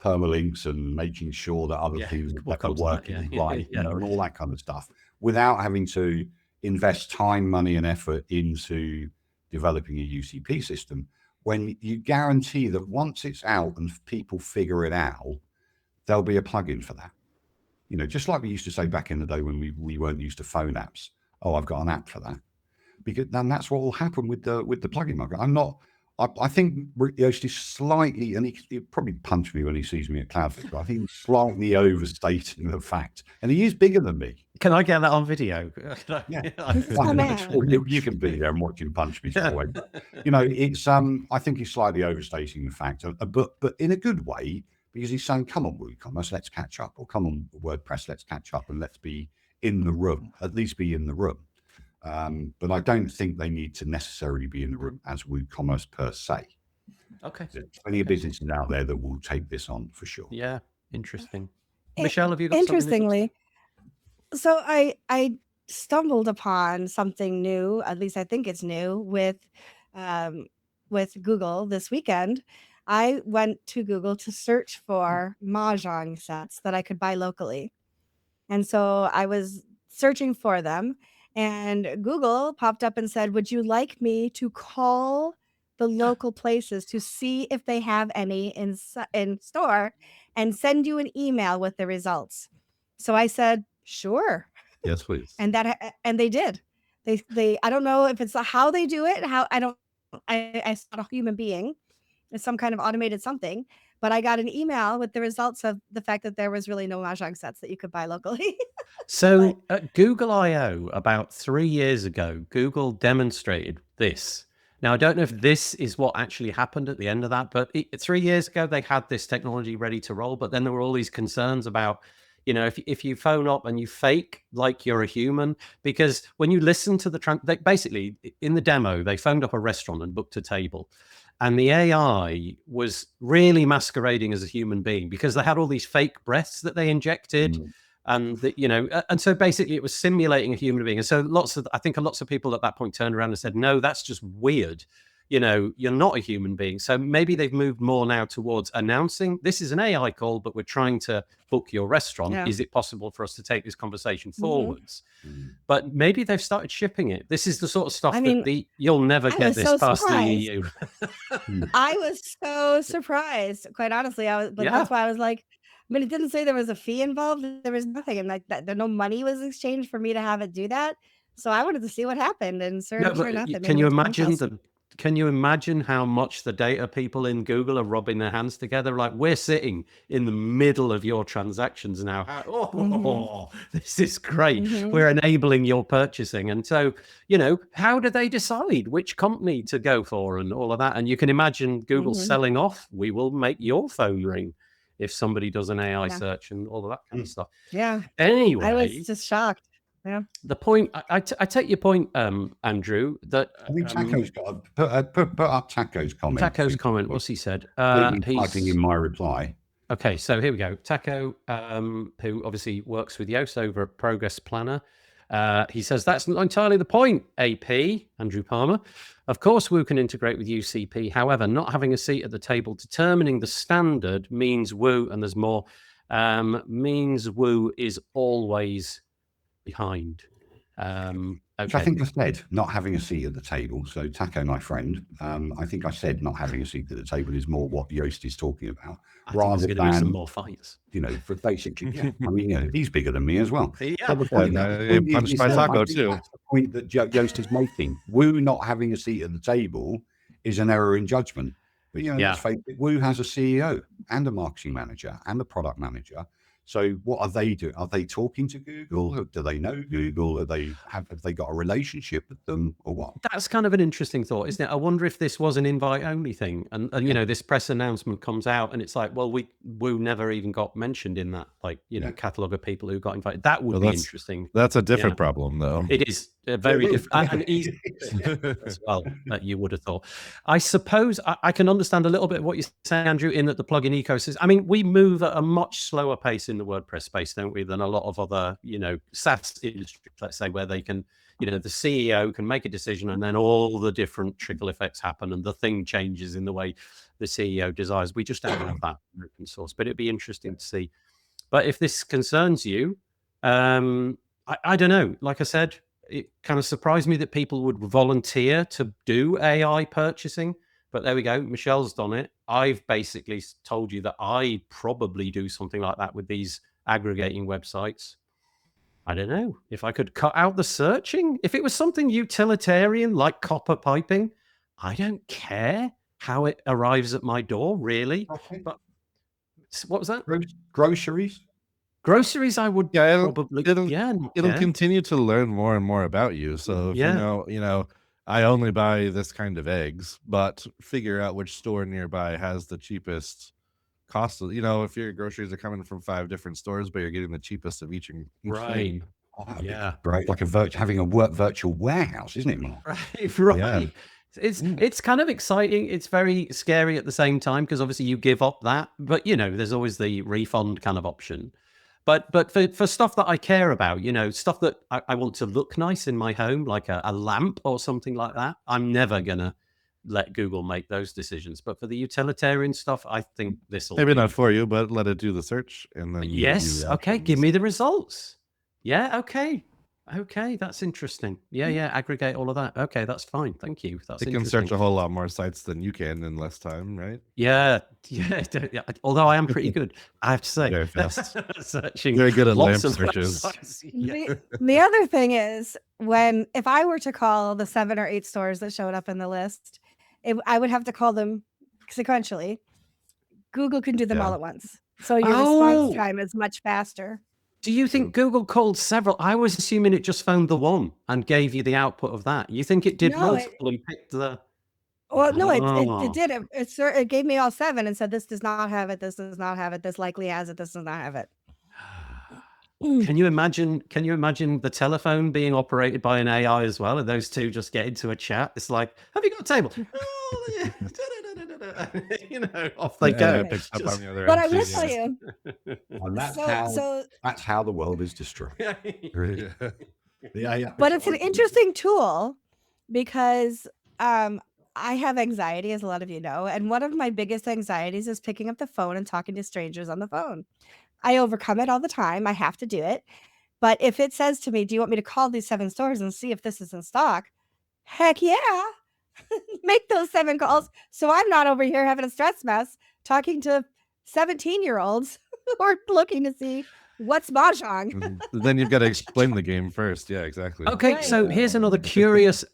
permalinks and making sure that other things are working right, and all that kind of stuff, without having to invest time, money, and effort into developing a UCP system. When you guarantee that once it's out and people figure it out, there'll be a plugin for that. Just like we used to say back in the day when we weren't used to phone apps. Oh, I've got an app for that. Because then that's what will happen with the plugin market. I think Yoast is slightly, and he'll probably punch me when he sees me at CloudFest, but I think he's slightly overstating the fact. And he is bigger than me. Can I get that on video? You can be there and watch him punch me. It's I think he's slightly overstating the fact, but in a good way, because he's saying, come on, WooCommerce, let's catch up, or come on, WordPress, let's catch up, and let's be in the room, at least be in the room. But I don't think they need to necessarily be in the room as WooCommerce per se. Okay. There's plenty of businesses out there that will take this on for sure. Yeah. Interesting. I- Michelle, have you got something? Interestingly, so I stumbled upon something new, at least I think it's new, with Google this weekend. I went to Google to search for mahjong sets that I could buy locally. And so I was searching for them, and Google popped up and said, "Would you like me to call the local places to see if they have any in store and send you an email with the results?" So I said, "Sure." Yes, please. And they did. They I don't know if it's how they do it, how I saw a human being. It's some kind of automated something, but I got an email with the results of the fact that there was really no mahjong sets that you could buy locally. So at Google I/O about 3 years ago, Google demonstrated this. Now, I don't know if this is what actually happened at the end of that, but 3 years ago, they had this technology ready to roll, but then there were all these concerns about, if you phone up and you fake like you're a human, because when you listen to basically in the demo, they phoned up a restaurant and booked a table. And the AI was really masquerading as a human being because they had all these fake breaths that they injected. And and so basically it was simulating a human being. And so I think lots of people at that point turned around and said, no, that's just weird. You're not a human being. So maybe they've moved more now towards announcing this is an AI call, but we're trying to book your restaurant. Yeah. Is it possible for us to take this conversation Mhm. forwards? But maybe they've started shipping it. This is the sort of stuff I mean, that you'll never I get was this so past the surprised. EU. I was so surprised, quite honestly. But Yeah. that's why I was like, I mean, it didn't say there was a fee involved. There was nothing, and like that, no money was exchanged for me to have it do that. So I wanted to see what happened, and sure enough, that Can made you it imagine can you imagine how much the data people in Google are rubbing their hands together? Like, we're sitting in the middle of your transactions now. This is great. We're enabling your purchasing. And so, how do they decide which company to go for and all of that? And you can imagine Google selling off, we will make your phone ring if somebody does an AI search and all of that kind of stuff. Yeah. Anyway, I was just shocked. Yeah. the point, I take your point, Andrew, that I think Taco's got put up Taco's comment. Taco's comment, what's he said? Typing in my reply. Okay, so here we go. Taco, who obviously works with Yoast over at Progress Planner, he says that's not entirely the point, AP, Andrew Palmer. Of course, Woo can integrate with UCP. However, not having a seat at the table determining the standard means Woo, and there's more, means Woo is always behind. Which I think I said, not having a seat at the table. So Taco, my friend, I think I said not having a seat at the table is more what Yoast is talking about, rather than some more fights. For basically, I mean, he's bigger than me as well. Yeah, So the point punched by Taco too. That's the point that Yoast is making. Woo not having a seat at the table is an error in judgment. But let's face it, Woo has a CEO and a marketing manager and a product manager. So what are they doing? Are they talking to Google? Do they know Google? Have they got a relationship with them or what? That's kind of an interesting thought, isn't it? I wonder if this was an invite only thing, and this press announcement comes out, and it's like, well, Woo never even got mentioned in that, catalog of people who got invited. That would be interesting. That's a different problem, though. It is very different and easy as well, that you would have thought. I suppose I can understand a little bit of what you're saying, Andrew, in that the plugin ecosystem. I mean, we move at a much slower pace in the WordPress space, don't we, than a lot of other, SaaS industries, let's say, where they can, the CEO can make a decision and then all the different trickle effects happen and the thing changes in the way the CEO desires. We just don't have that in open source, but it'd be interesting to see. But if this concerns you, I don't know. Like I said, it kind of surprised me that people would volunteer to do AI purchasing, but there we go. Michelle's done it. I've basically told you that I probably do something like that with these aggregating websites. I don't know if I could cut out the searching. If it was something utilitarian like copper piping, I don't care how it arrives at my door, really. Okay. But what was that? Groceries? Groceries, I would probably. It'll continue to learn more and more about you. So if I only buy this kind of eggs, but figure out which store nearby has the cheapest cost. If your groceries are coming from 5 different stores, but you're getting the cheapest of each right. Right, like having a virtual warehouse, isn't it, Mark? Right. Yeah. It's kind of exciting. It's very scary at the same time because obviously you give up that, but there's always the refund kind of option. But for stuff that I care about, stuff that I want to look nice in my home, like a lamp or something like that, I'm never gonna let Google make those decisions. But for the utilitarian stuff, I think this will Maybe not for you, but let it do the search and then Yes. Okay. Give me the results. Yeah. Okay. Okay. That's interesting. Yeah. Aggregate all of that. Okay. That's fine. Thank you. That's It can interesting. search a whole lot more sites than you can in less time, right? Yeah. Although I am pretty good, I have to say. Very fast. Searching Very good at lots lamp of searches. websites. Yeah. The other thing is if I were to call the 7 or 8 stores that showed up in the list, I would have to call them sequentially. Google can do them all at once. So your response time is much faster. Do you think Google called several? I was assuming it just found the one and gave you the output of that. You think it did multiple and picked the... Well, no, it did. It gave me all 7 and said, this does not have it. This does not have it. This likely has it. This does not have it. Can you imagine the telephone being operated by an AI as well, and those two just get into a chat? It's like, have you got a table? Off they go. But I will tell you, and that's how the world is destroyed. But it's an interesting tool because I have anxiety, as a lot of you know, and one of my biggest anxieties is picking up the phone and talking to strangers on the phone. I overcome it all the time. I have to do it. But if it says to me, do you want me to call these 7 stores and see if this is in stock? Heck yeah. Make those 7 calls. So I'm not over here having a stress mess talking to 17-year-olds who are looking to see what's mahjong. Then you've got to explain the game first. Yeah, exactly. Okay, right. So here's another curious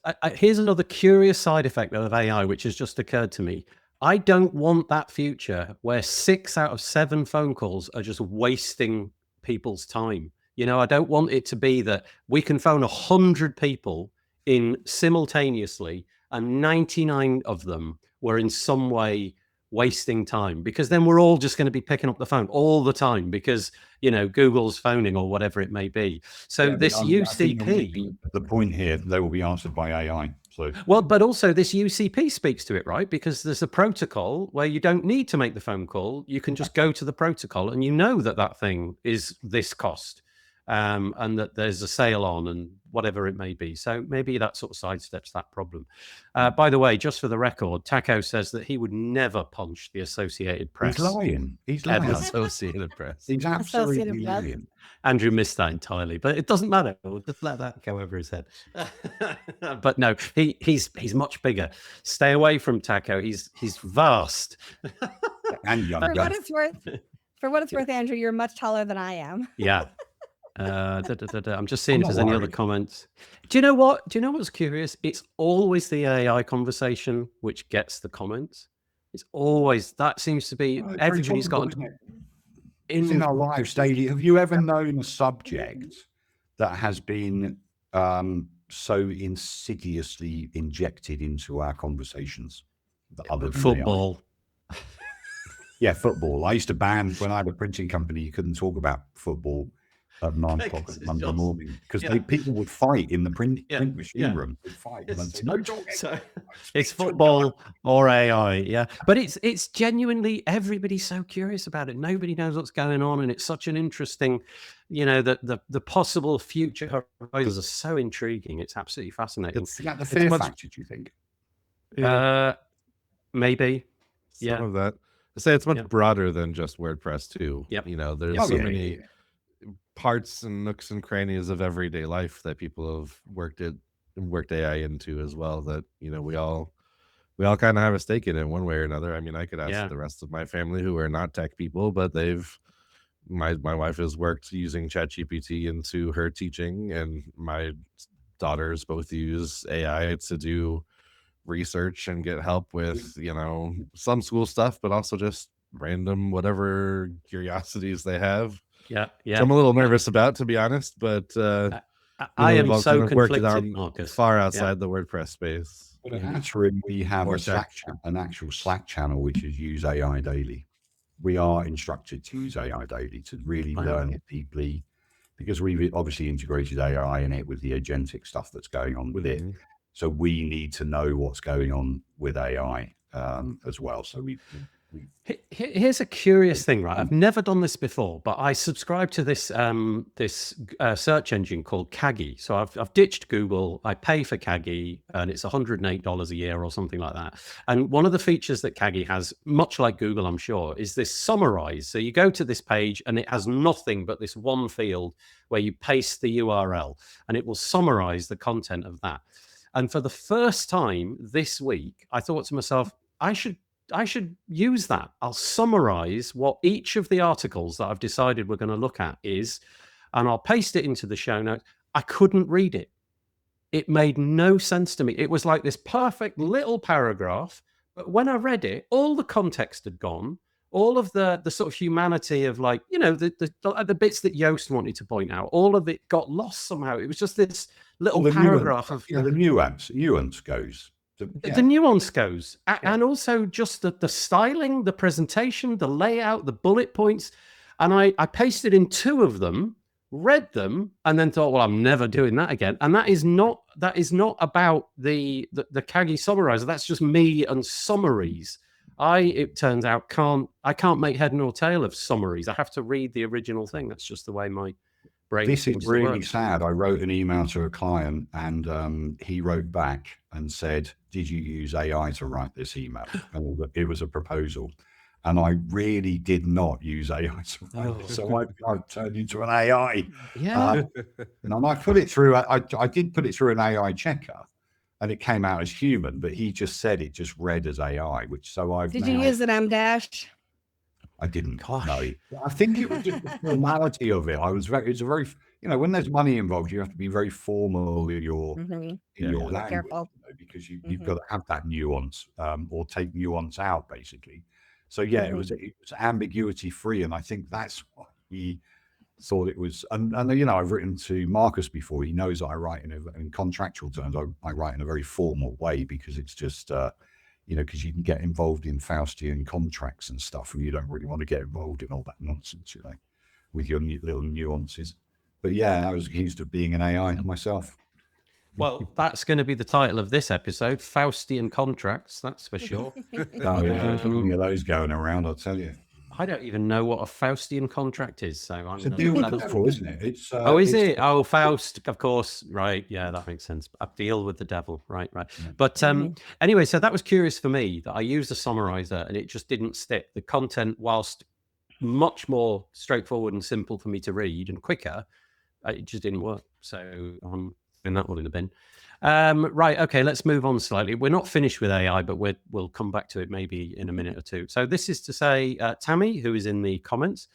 side effect of AI, which has just occurred to me. I don't want that future where 6 out of 7 phone calls are just wasting people's time. I don't want it to be that we can phone 100 people in simultaneously and 99 of them were in some way wasting time, because then we're all just going to be picking up the phone all the time because, Google's phoning or whatever it may be. So this UCP... The point here, they will be answered by AI. So. Well, but also this UCP speaks to it, right? Because there's a protocol where you don't need to make the phone call. You can just go to the protocol and that thing is this cost. And that there's a sale on and whatever it may be. So maybe that sort of sidesteps that problem. By the way, just for the record, Taco says that he would never punch the Associated Press. He's lying. He's lying. Associated Press. He's absolutely lying. Andrew missed that entirely, but it doesn't matter. We'll just let that go over his head. But no, he's much bigger. Stay away from Taco. He's vast. And young. For what it's worth, Andrew, you're much taller than I am. Yeah. I'm just seeing if there's any other comments. Do you know what's curious? It's always the AI conversation which gets the comments. It's always, that seems to be, everybody's got in our lives daily. Have you ever known a subject that has been so insidiously injected into our conversations? Other than football. Yeah, football. I used to ban, when I had a printing company, you couldn't talk about football at 9 o'clock on Monday morning because people would fight in the print machine room. They'd fight. No talking. So it's football or AI, yeah. But it's genuinely, everybody's so curious about it. Nobody knows what's going on, and it's such an interesting, the possible future horizons are so intriguing. It's absolutely fascinating. Is that the fear factor, do you think? Maybe. Some of that. I say it's much broader than just WordPress too. Yep. There's so many parts and nooks and crannies of everyday life that people have worked AI into as well, that we all kind of have a stake in it one way or another. I mean, I could ask the rest of my family who are not tech people, but my wife has worked using ChatGPT into her teaching, and my daughters both use AI to do research and get help with some school stuff, but also just random whatever curiosities they have. Yeah. So I'm a little nervous about, to be honest, but I am so conflicted, Marcus. Far outside the WordPress space. But in Interim, we have an actual Slack channel which is Use AI Daily. We are instructed to use AI Daily to really learn it deeply, because we've obviously integrated AI in it with the agentic stuff that's going on with it. So we need to know what's going on with AI as well. So Here's a curious thing, right? I've never done this before, but I subscribe to this search engine called Kagi. So I've ditched Google. I pay for Kagi, and it's $108 a year or something like that. And one of the features that Kagi has, much like Google, I'm sure, is this summarize. So you go to this page, and it has nothing but this one field where you paste the URL, and it will summarize the content of that. And for the first time this week, I thought to myself, I should use that. I'll summarize what each of the articles that I've decided we're going to look at is, and I'll paste it into the show notes. I couldn't read it. It made no sense to me. It was like this perfect little paragraph, but when I read it, all the context had gone. All of the sort of humanity of, like, you know, the bits that Yoast wanted to point out, all of it got lost somehow. It was just this little paragraph of the nuance goes. The nuance goes, and also just the styling, the presentation, the layout, the bullet points. And I pasted in 2 of them, read them, and then thought, well, I'm never doing that again. And that is not about the Kagi summarizer. That's just me and summaries. It turns out, I can't make head nor tail of summaries. I have to read the original thing. That's just the way my brain. This is really sad. I wrote an email to a client, and he wrote back and said, "Did you use AI to write this email?" And it was a proposal, and I really did not use AI to write it. So I turned into an AI. Yeah, and I put it through. I did put it through an AI checker, and it came out as human. But he just said it just read as AI, Did you use an M dash? I didn't. Gosh. No, I think it was just the formality of it. It's a very, when there's money involved, you have to be very formal in your language, Careful. because you've got to have that nuance, or take nuance out, basically. So it was ambiguity free, and I think that's what he thought it was. And I've written to Marcus before. He knows that I write in contractual terms. I write in a very formal way, because it's just because you can get involved in Faustian contracts and stuff, and you don't really want to get involved in all that nonsense, with your little nuances. But I was accused of being an AI myself. Well, that's going to be the title of this episode, Faustian contracts, that's for sure. There's many of those going around, I'll tell you. I don't even know what a Faustian contract is, so I'm it's a deal with the devil, isn't it? Is it? Oh, Faust, of course. Right. Yeah, that makes sense. A deal with the devil. Right. Yeah. But anyway, so that was curious for me, that I used a summarizer and it just didn't stick. The content, whilst much more straightforward and simple for me to read and quicker, it just didn't work. So I'm putting that one in the bin. Right, okay, let's move on slightly. We're not finished with AI, but we'll come back to it maybe in a minute or two. So this is to say, Tammy, who is in the comments,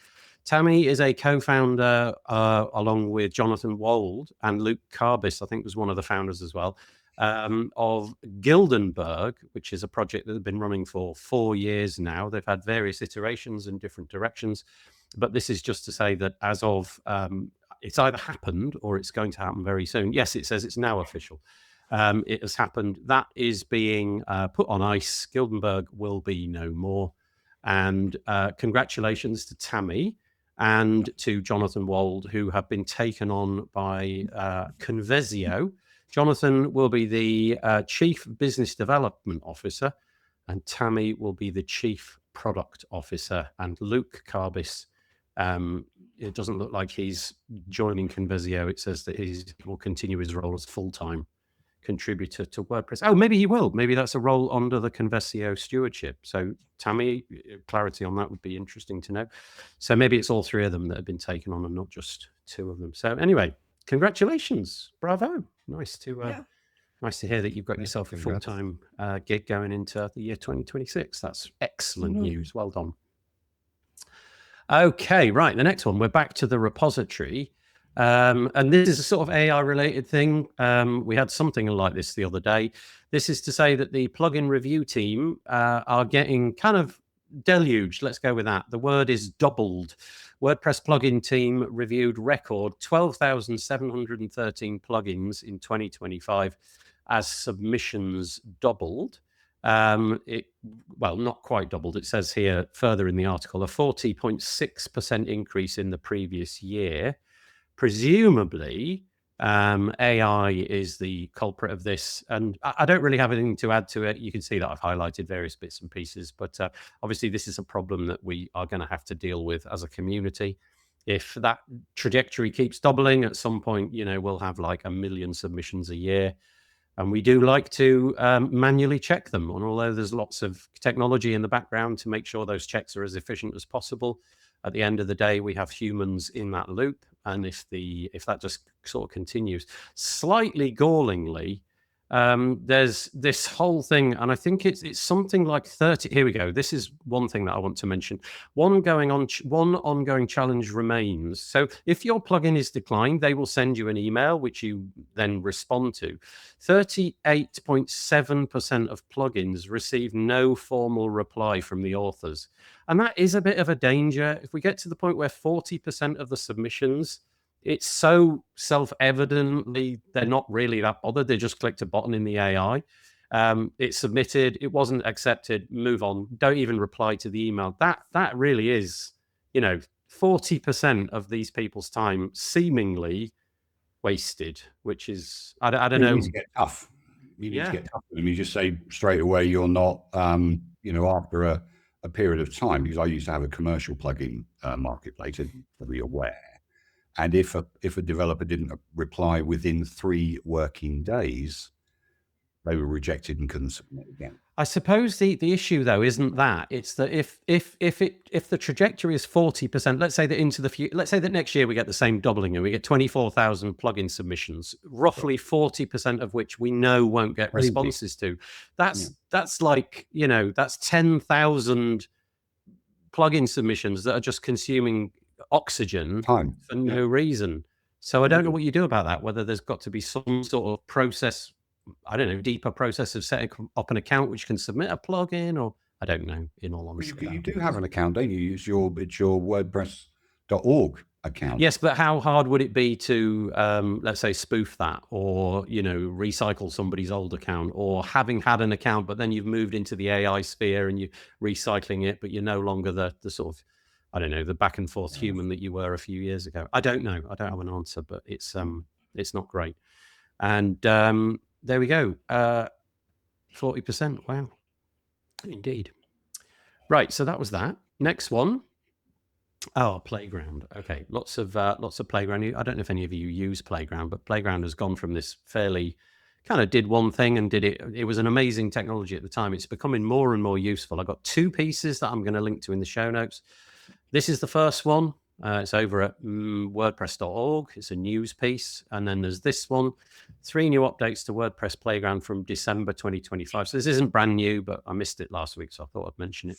Tammy is a co-founder along with Jonathan Wold, and Luke Carbis, I think, was one of the founders as well, of Gildenberg, which is a project that they've been running for 4 years now. They've had various iterations in different directions, but this is just to say that as of it's either happened or it's going to happen very soon. Yes, it says it's now official. It has happened. That is being put on ice. Gildenberg will be no more. And congratulations to Tammy and to Jonathan Wold, who have been taken on by Convezio. Jonathan will be the Chief Business Development Officer, and Tammy will be the Chief Product Officer. And Luke Carbis, it doesn't look like he's joining Convezio. It says that he will continue his role as full-time contributor to WordPress. Oh, maybe he will. Maybe that's a role under the Convezio stewardship. So Tammy, clarity on that would be interesting to know. So maybe it's all 3 of them that have been taken on and not just 2 of them. So anyway, congratulations. Bravo. Nice to hear that you've got yourself a full-time gig going into the year 2026. That's excellent news. Well done. Okay, right. The next one, we're back to the repository. And this is a sort of AI related thing. We had something like this the other day. This is to say that the plugin review team are getting kind of deluged. Let's go with that. The word is doubled. WordPress plugin team reviewed record 12,713 plugins in 2025 as submissions doubled. Well, not quite doubled. It says here further in the article, a 40.6% increase in the previous year. Presumably, AI is the culprit of this, and I don't really have anything to add to it. You can see that I've highlighted various bits and pieces, but obviously this is a problem that we are going to have to deal with as a community. If that trajectory keeps doubling, at some point, we'll have like 1 million submissions a year. And we do like to manually check them. And although there's lots of technology in the background to make sure those checks are as efficient as possible, at the end of the day, we have humans in that loop. And if that just sort of continues, slightly gallingly, there's this whole thing, and I think it's something like 30. Here we go. This is one thing that I want to mention. One ongoing challenge remains. So if your plugin is declined, they will send you an email, which you then respond to. 38.7% of plugins receive no formal reply from the authors. And that is a bit of a danger. If we get to the point where 40% of the submissions, it's so self-evidently they're not really that bothered. They just clicked a button in the AI. It's submitted. It wasn't accepted. Move on. Don't even reply to the email. That really is, 40% of these people's time seemingly wasted, which is, I don't know. You need to get tough. You need to get tough with them. You just say straight away you're not, after a period of time, because I used to have a commercial plugin marketplace, to be aware. And if a developer didn't reply within 3 working days, they were rejected and couldn't submit again. I suppose the issue though isn't that. It's that if the trajectory is 40%, let's say that next year we get the same doubling and we get 24,000 plugin submissions, roughly 40% of which we know won't get responses to. That's like, that's 10,000 plugin submissions that are just consuming oxygen for no reason. So I don't know what you do about that, whether there's got to be some sort of process, I don't know, deeper process of setting up an account which can submit a plugin, or I don't know, in all honesty. You do have an account, don't you? It's your WordPress.org account. Yes, but how hard would it be to, let's say, spoof that, or, recycle somebody's old account, or having had an account, but then you've moved into the AI sphere and you're recycling it, but you're no longer the sort of, I don't know, the back and forth human that you were a few years ago. I don't know. I don't have an answer, but it's not great. And there we go. 40%. Wow. Indeed. Right. So that was that. Next one. Oh, Playground. Okay. Lots of Playground. I don't know if any of you use Playground, but Playground has gone from this fairly kind of did one thing and did it. It was an amazing technology at the time. It's becoming more and more useful. I've got 2 pieces that I'm going to link to in the show notes. This is the first one. It's over at WordPress.org. It's a news piece. And then there's this one, 3 new updates to WordPress Playground from December 2025. So this isn't brand new, but I missed it last week, so I thought I'd mention it.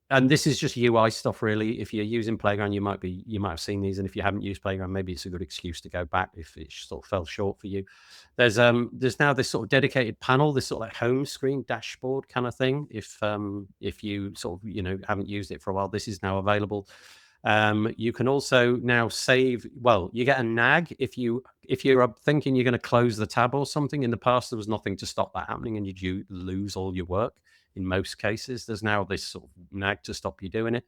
And this is just UI stuff, really. If you're using Playground, you might have seen these. And if you haven't used Playground, maybe it's a good excuse to go back if it sort of fell short for you. There's now this sort of dedicated panel, this sort of like home screen dashboard kind of thing. If you sort of, haven't used it for a while, this is now available. You can also now save, you get a nag if you're thinking you're going to close the tab or something. In the past, there was nothing to stop that happening and you lose all your work. In most cases, there's now this sort of nag to stop you doing it.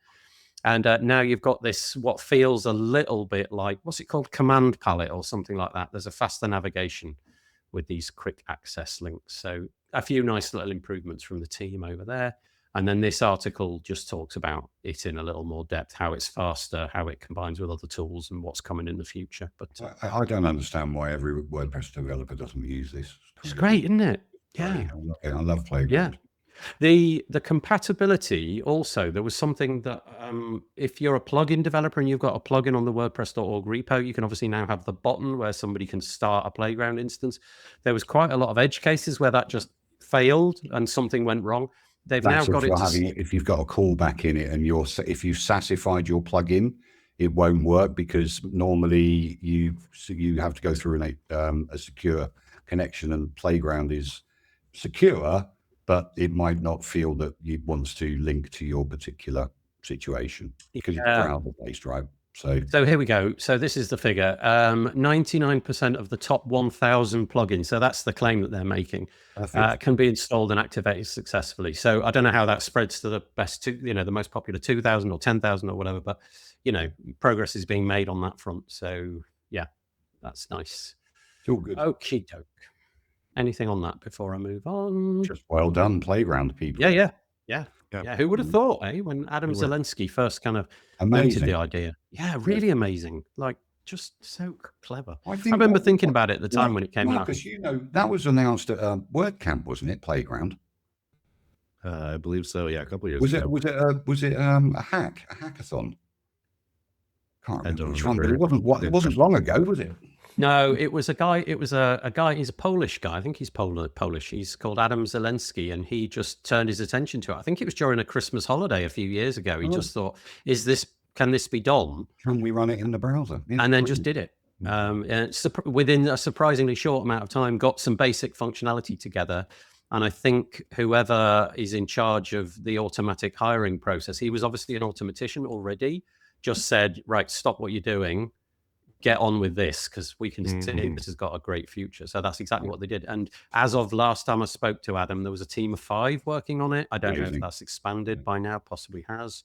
And now you've got this, what feels a little bit like, what's it called? Command palette or something like that. There's a faster navigation with these quick access links. So a few nice little improvements from the team over there. And then this article just talks about it in a little more depth, how it's faster, how it combines with other tools and what's coming in the future. But I don't understand why every WordPress developer doesn't use this. It's great, isn't it? Yeah. I love Playground. Yeah. The compatibility also, there was something that if you're a plugin developer and you've got a plugin on the WordPress.org repo, you can obviously now have the button where somebody can start a Playground instance. There was quite a lot of edge cases where that just failed and something went wrong. They've now got it. If you've got a callback in it and if you've sassified your plugin, it won't work because normally you have to go through a secure connection, and Playground is secure, but it might not feel that it wants to link to your particular situation because it's browser-based, right? So here we go. So this is the figure. 99% of the top 1,000 plugins, so that's the claim that they're making, can be installed and activated successfully. So I don't know how that spreads to the best, the most popular 2,000 or 10,000 or whatever, but, progress is being made on that front. So yeah, That's nice. It's all good. Okie doke. Anything on that before I move on? Just well done, playground people. Yeah. Yeah. Who would have thought, when Adam They were Zelensky first kind of mooted Amazing. the idea? Yeah, really amazing. Like, just so clever. I I remember thinking about it at the time when it came out. Marcus, that was announced at WordCamp, wasn't it? Playground. I believe so. Yeah, a couple of years Was ago. it? Was it a hackathon? Can't I remember don't which one, but remember. it wasn't long ago, was it? No, it was a guy. It was a guy. He's a Polish guy. I think he's Polish. He's called Adam Zelensky, and he just turned his attention to it. I think it was during a Christmas holiday a few years ago. He just thought, can this be done? Can we run it in the browser? Yeah, And then just did it. And within a surprisingly short amount of time, got some basic functionality together. And I think whoever is in charge of the automatic hiring process, he was obviously an automatician already, just said, right, stop what you're doing, get on with this, because we can see this has got a great future. So that's exactly what they did. And as of last time I spoke to Adam, there was a team of 5 working on it. I don't know if that's expanded by now, possibly has.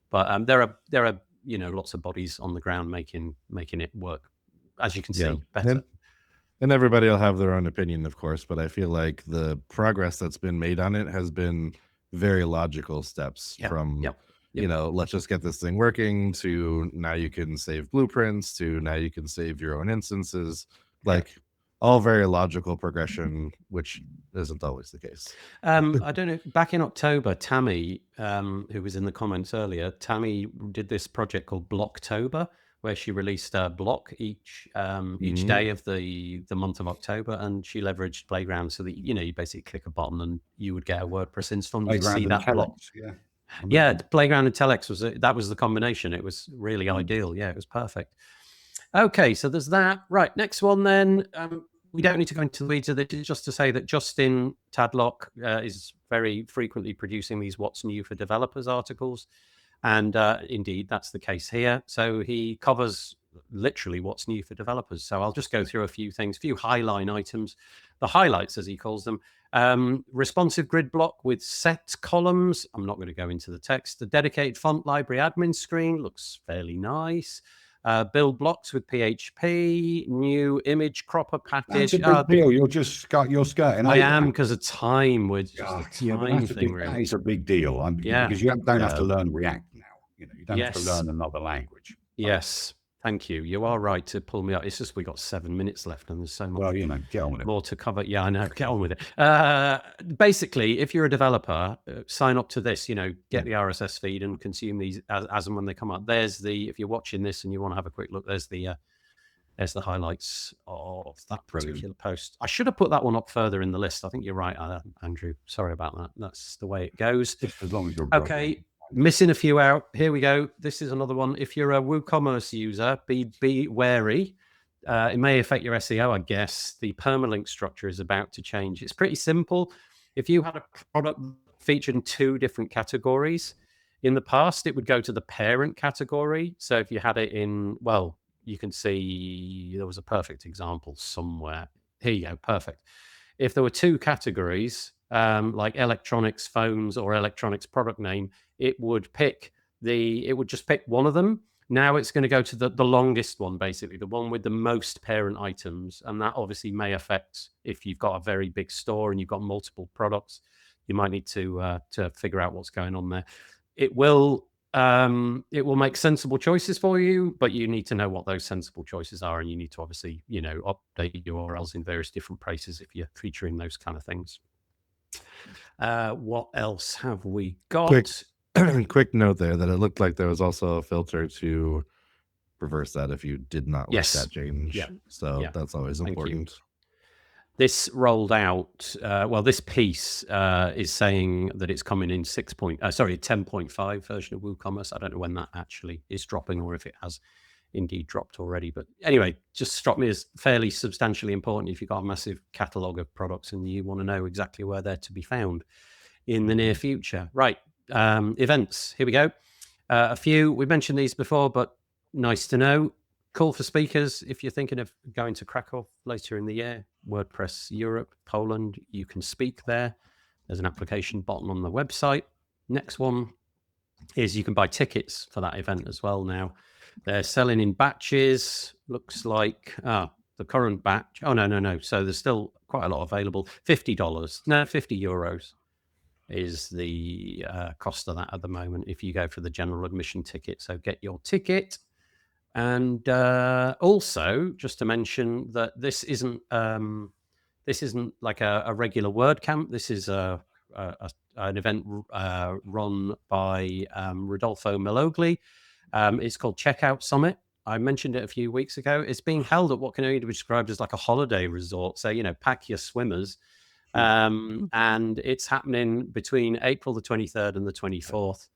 But there are lots of bodies on the ground making it work, as you can see, better. And everybody will have their own opinion, of course, but I feel like the progress that's been made on it has been very logical steps from, let's just get this thing working, to now you can save blueprints, to now you can save your own instances, all very logical progression, which isn't always the case. I don't know. Back in October, Tammy, who was in the comments earlier, Tammy did this project called Blocktober, where she released a block each day of the month of October, and she leveraged Playground so that you basically click a button and you would get a WordPress instance. You see that block. Yeah, Playground and Telex was the combination. It was really ideal. Yeah, it was perfect. Okay, so there's that. Right, next one then. We don't need to go into the weeds of it, just to say that Justin Tadlock is very frequently producing these What's New for Developers articles. And indeed, that's the case here. So he covers literally what's new for developers. So I'll just go through a few things, a few highline items, the highlights, as he calls them. Responsive grid block with set columns. I'm not going to go into the text. The dedicated font library admin screen looks fairly nice. Build blocks with PHP, new image cropper package. That's a big deal. You're skirting. I am, because of time. With just a time thing, really. That is a big deal. Because you don't have to learn React now. You don't have to learn another language. Yes. Thank you. You are right to pull me up. It's just we got 7 minutes left, and there's so much get on with it. More to cover. Yeah, I know. Get on with it. Basically, if you're a developer, sign up to this. Get the RSS feed and consume these as and when they come up. There's if you're watching this and you want to have a quick look, there's the highlights of that particular post. I should have put that one up further in the list. I think you're right, Andrew. Sorry about that. That's the way it goes. Just as long as you're okay. Missing a few out. Here we go. This is another one. If you're a WooCommerce user, be wary. It may affect your SEO, I guess. The permalink structure is about to change. It's pretty simple. If you had a product featured in 2 different categories, in the past, it would go to the parent category. So if you had it in, you can see there was a perfect example somewhere. Here you go. Perfect. If there were 2 categories, like electronics, phones, or electronics product name, it would just pick one of them. Now it's going to go to the longest one, basically, the one with the most parent items. And that obviously may affect if you've got a very big store and you've got multiple products. You might need to figure out what's going on there. It will make sensible choices for you, but you need to know what those sensible choices are, and you need to obviously, update URLs in various different places if you're featuring those kind of things. What else have we got? Quick note there that it looked like there was also a filter to reverse that if you did not like that change. So that's always important. This rolled out. This piece is saying that it's coming in 10.5 version of WooCommerce. I don't know when that actually is dropping, or if it has indeed dropped already. But anyway, just struck me as fairly substantially important if you've got a massive catalog of products and you want to know exactly where they're to be found in the near future. Right. Events. Here we go. A few. We mentioned these before, but nice to know. Call for speakers. If you're thinking of going to Krakow later in the year, WordPress Europe, Poland, you can speak there. There's an application button on the website. Next one is you can buy tickets for that event as well now. They're selling in batches. Looks like the current batch. Oh, no. So there's still quite a lot available. $50. No, €50 is the cost of that at the moment if you go for the general admission ticket. So get your ticket. And also, just to mention that this isn't like a regular WordCamp. This is an event run by Rodolfo Melogli. It's called Checkout Summit. I mentioned it a few weeks ago. It's being held at what can only be described as like a holiday resort. So, pack your swimmers. And it's happening between April the 23rd and the 24th.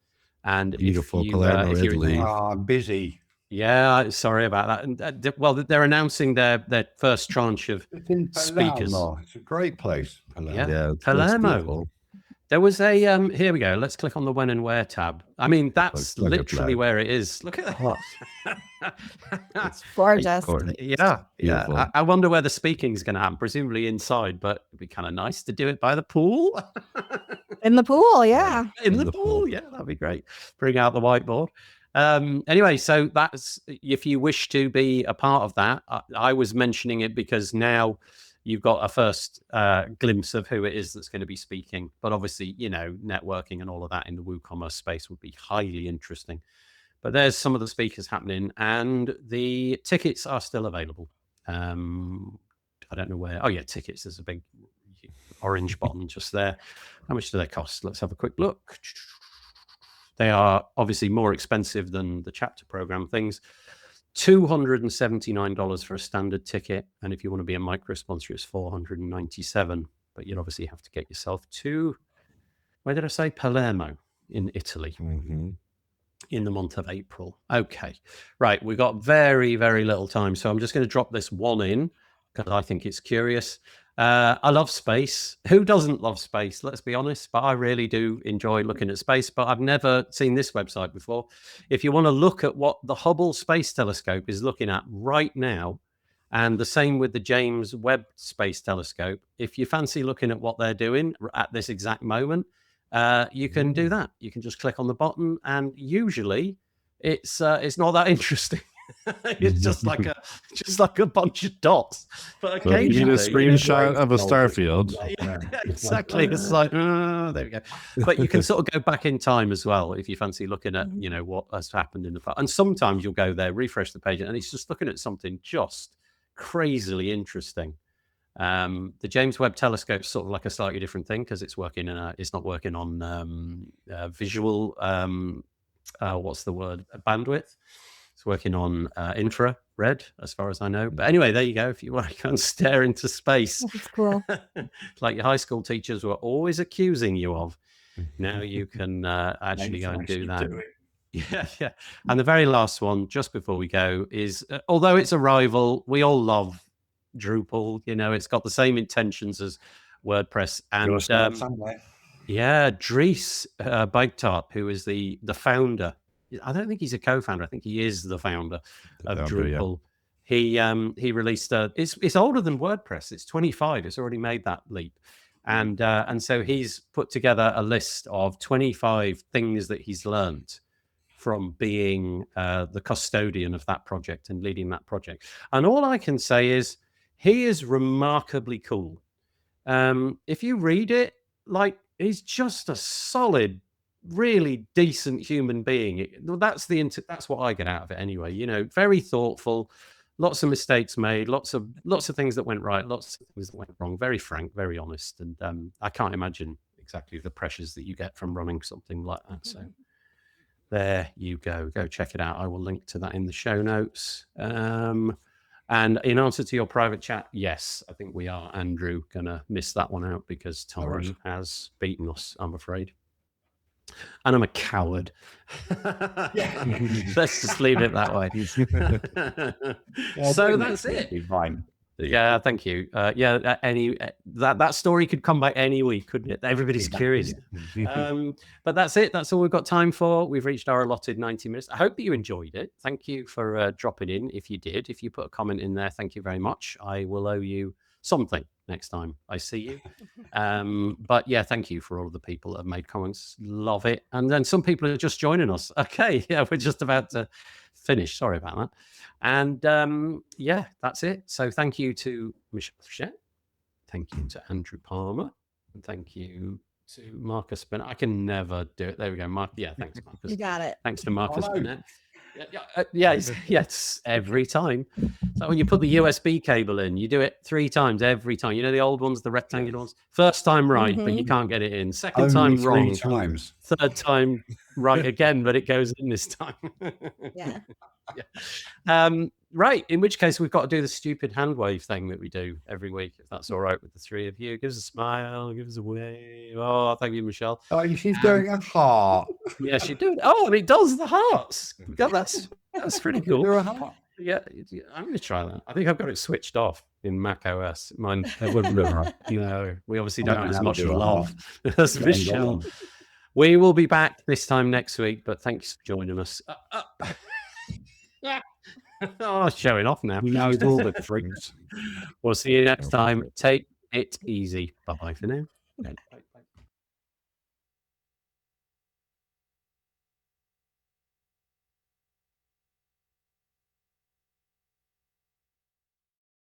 And Beautiful Palermo, if Italy. I'm busy. Yeah, sorry about that. And well, they're announcing their first tranche of It's in speakers. Palermo. It's a great place. Palermo. Yeah, It's Palermo. beautiful. There was a here we go. Let's click on the when and where tab. I mean, that's Look at literally that. where it is. Look at that. It's gorgeous. Yeah. Beautiful. I wonder where the speaking is going to happen. Presumably inside, but it'd be kind of nice to do it by the pool. In the pool, yeah. In the pool, yeah, that'd be great. Bring out the whiteboard. Anyway, so that's if you wish to be a part of that. I was mentioning it because now you've got a first glimpse of who it is that's going to be speaking. But obviously, networking and all of that in the WooCommerce space would be highly interesting. But there's some of the speakers happening, and the tickets are still available. I don't know where. Oh yeah, tickets. There's a big orange button just there. How much do they cost? Let's have a quick look. They are obviously more expensive than the chapter program things. $279 for a standard ticket, and if you want to be a micro sponsor, it's $497. But you'd obviously have to get yourself to, where did I say? Palermo in Italy. Mm-hmm. In the month of April. Okay, right. We've got very, very little time, so I'm just going to drop this one in because I think it's curious. I love space. Who doesn't love space? Let's be honest, but I really do enjoy looking at space, but I've never seen this website before. If you want to look at what the Hubble Space Telescope is looking at right now, and the same with the James Webb Space Telescope, if you fancy looking at what they're doing at this exact moment, you can do that. You can just click on the button, and usually it's not that interesting. It's just like a bunch of dots. But So if you need a screenshot of a star field. Yeah, exactly. It's like, there we go. But you can sort of go back in time as well if you fancy looking at, what has happened in the past. And sometimes you'll go there, refresh the page, and it's just looking at something just crazily interesting. The James Webb Telescope is sort of like a slightly different thing because it's working it's not working on visual what's the word, bandwidth. It's working on infrared, as far as I know. But anyway, there you go. If you want to go and stare into space, That's cool. like your high school teachers were always accusing you of, now you can actually go and do that. Yeah. And the very last one, just before we go, is although it's a rival, we all love Drupal. It's got the same intentions as WordPress. And Dries Bijktart, who is the founder. I don't think he's a co-founder. I think he is the founder of Drupal. Yeah. He released it's older than WordPress. It's 25. It's already made that leap. And so he's put together a list of 25 things that he's learned from being the custodian of that project and leading that project. And all I can say is he is remarkably cool. If you read it, like, he's just a solid, really decent human being. That's what I get out of it anyway. Very thoughtful, lots of mistakes made, lots of things that went right, lots of things that went wrong. Very frank, very honest, and I can't imagine exactly the pressures that you get from running something like that. So there you go. Go check it out. I will link to that in the show notes. And in answer to your private chat, yes, I think we are, Andrew, gonna miss that one out because time has beaten us, I'm afraid. And I'm a coward. Let's just leave it that way. So that's it. Fine. Yeah, thank you. That story could come back any week, couldn't it? Everybody's curious. But that's it. That's all we've got time for. We've reached our allotted 90 minutes. I hope that you enjoyed it. Thank you for dropping in. If you did, if you put a comment in there, thank you very much. I will owe you something next time I see you. But yeah, thank you for all of the people that have made comments. Love it. And then some people are just joining us. Okay, yeah, we're just about to finished. Sorry about that. And yeah, that's it. So thank you to Michelle Frechette. Thank you to Andrew Palmer. And thank you to Marcus Burnette. I can never do it. There we go. Yeah, thanks, Marcus. You got it. Thanks to Marcus Oh, no. Burnette. Yes, every time. So when you put the USB cable in, you do it 3 times every time. You know the old ones, the rectangular ones? First time right, but you can't get it in. Second Only time 3 wrong. times. Third time right again, but it goes in this time. Yeah. Right, in which case we've got to do the stupid hand wave thing that we do every week, if that's all right with the 3 of you. Give us a smile, give us a wave. Oh, thank you, Michelle. Oh, she's doing a heart. Yeah, she did. Oh, and it does the hearts. God, that's pretty cool. Do a heart. Yeah, I'm going to try that. I think I've got it switched off in Mac OS. Mine, you know, we obviously don't have as much love as Michelle. We will be back this time next week, but thanks for joining us. Oh, showing off now. He knows all the tricks. We'll see you next time. Take it easy. Bye-bye for now.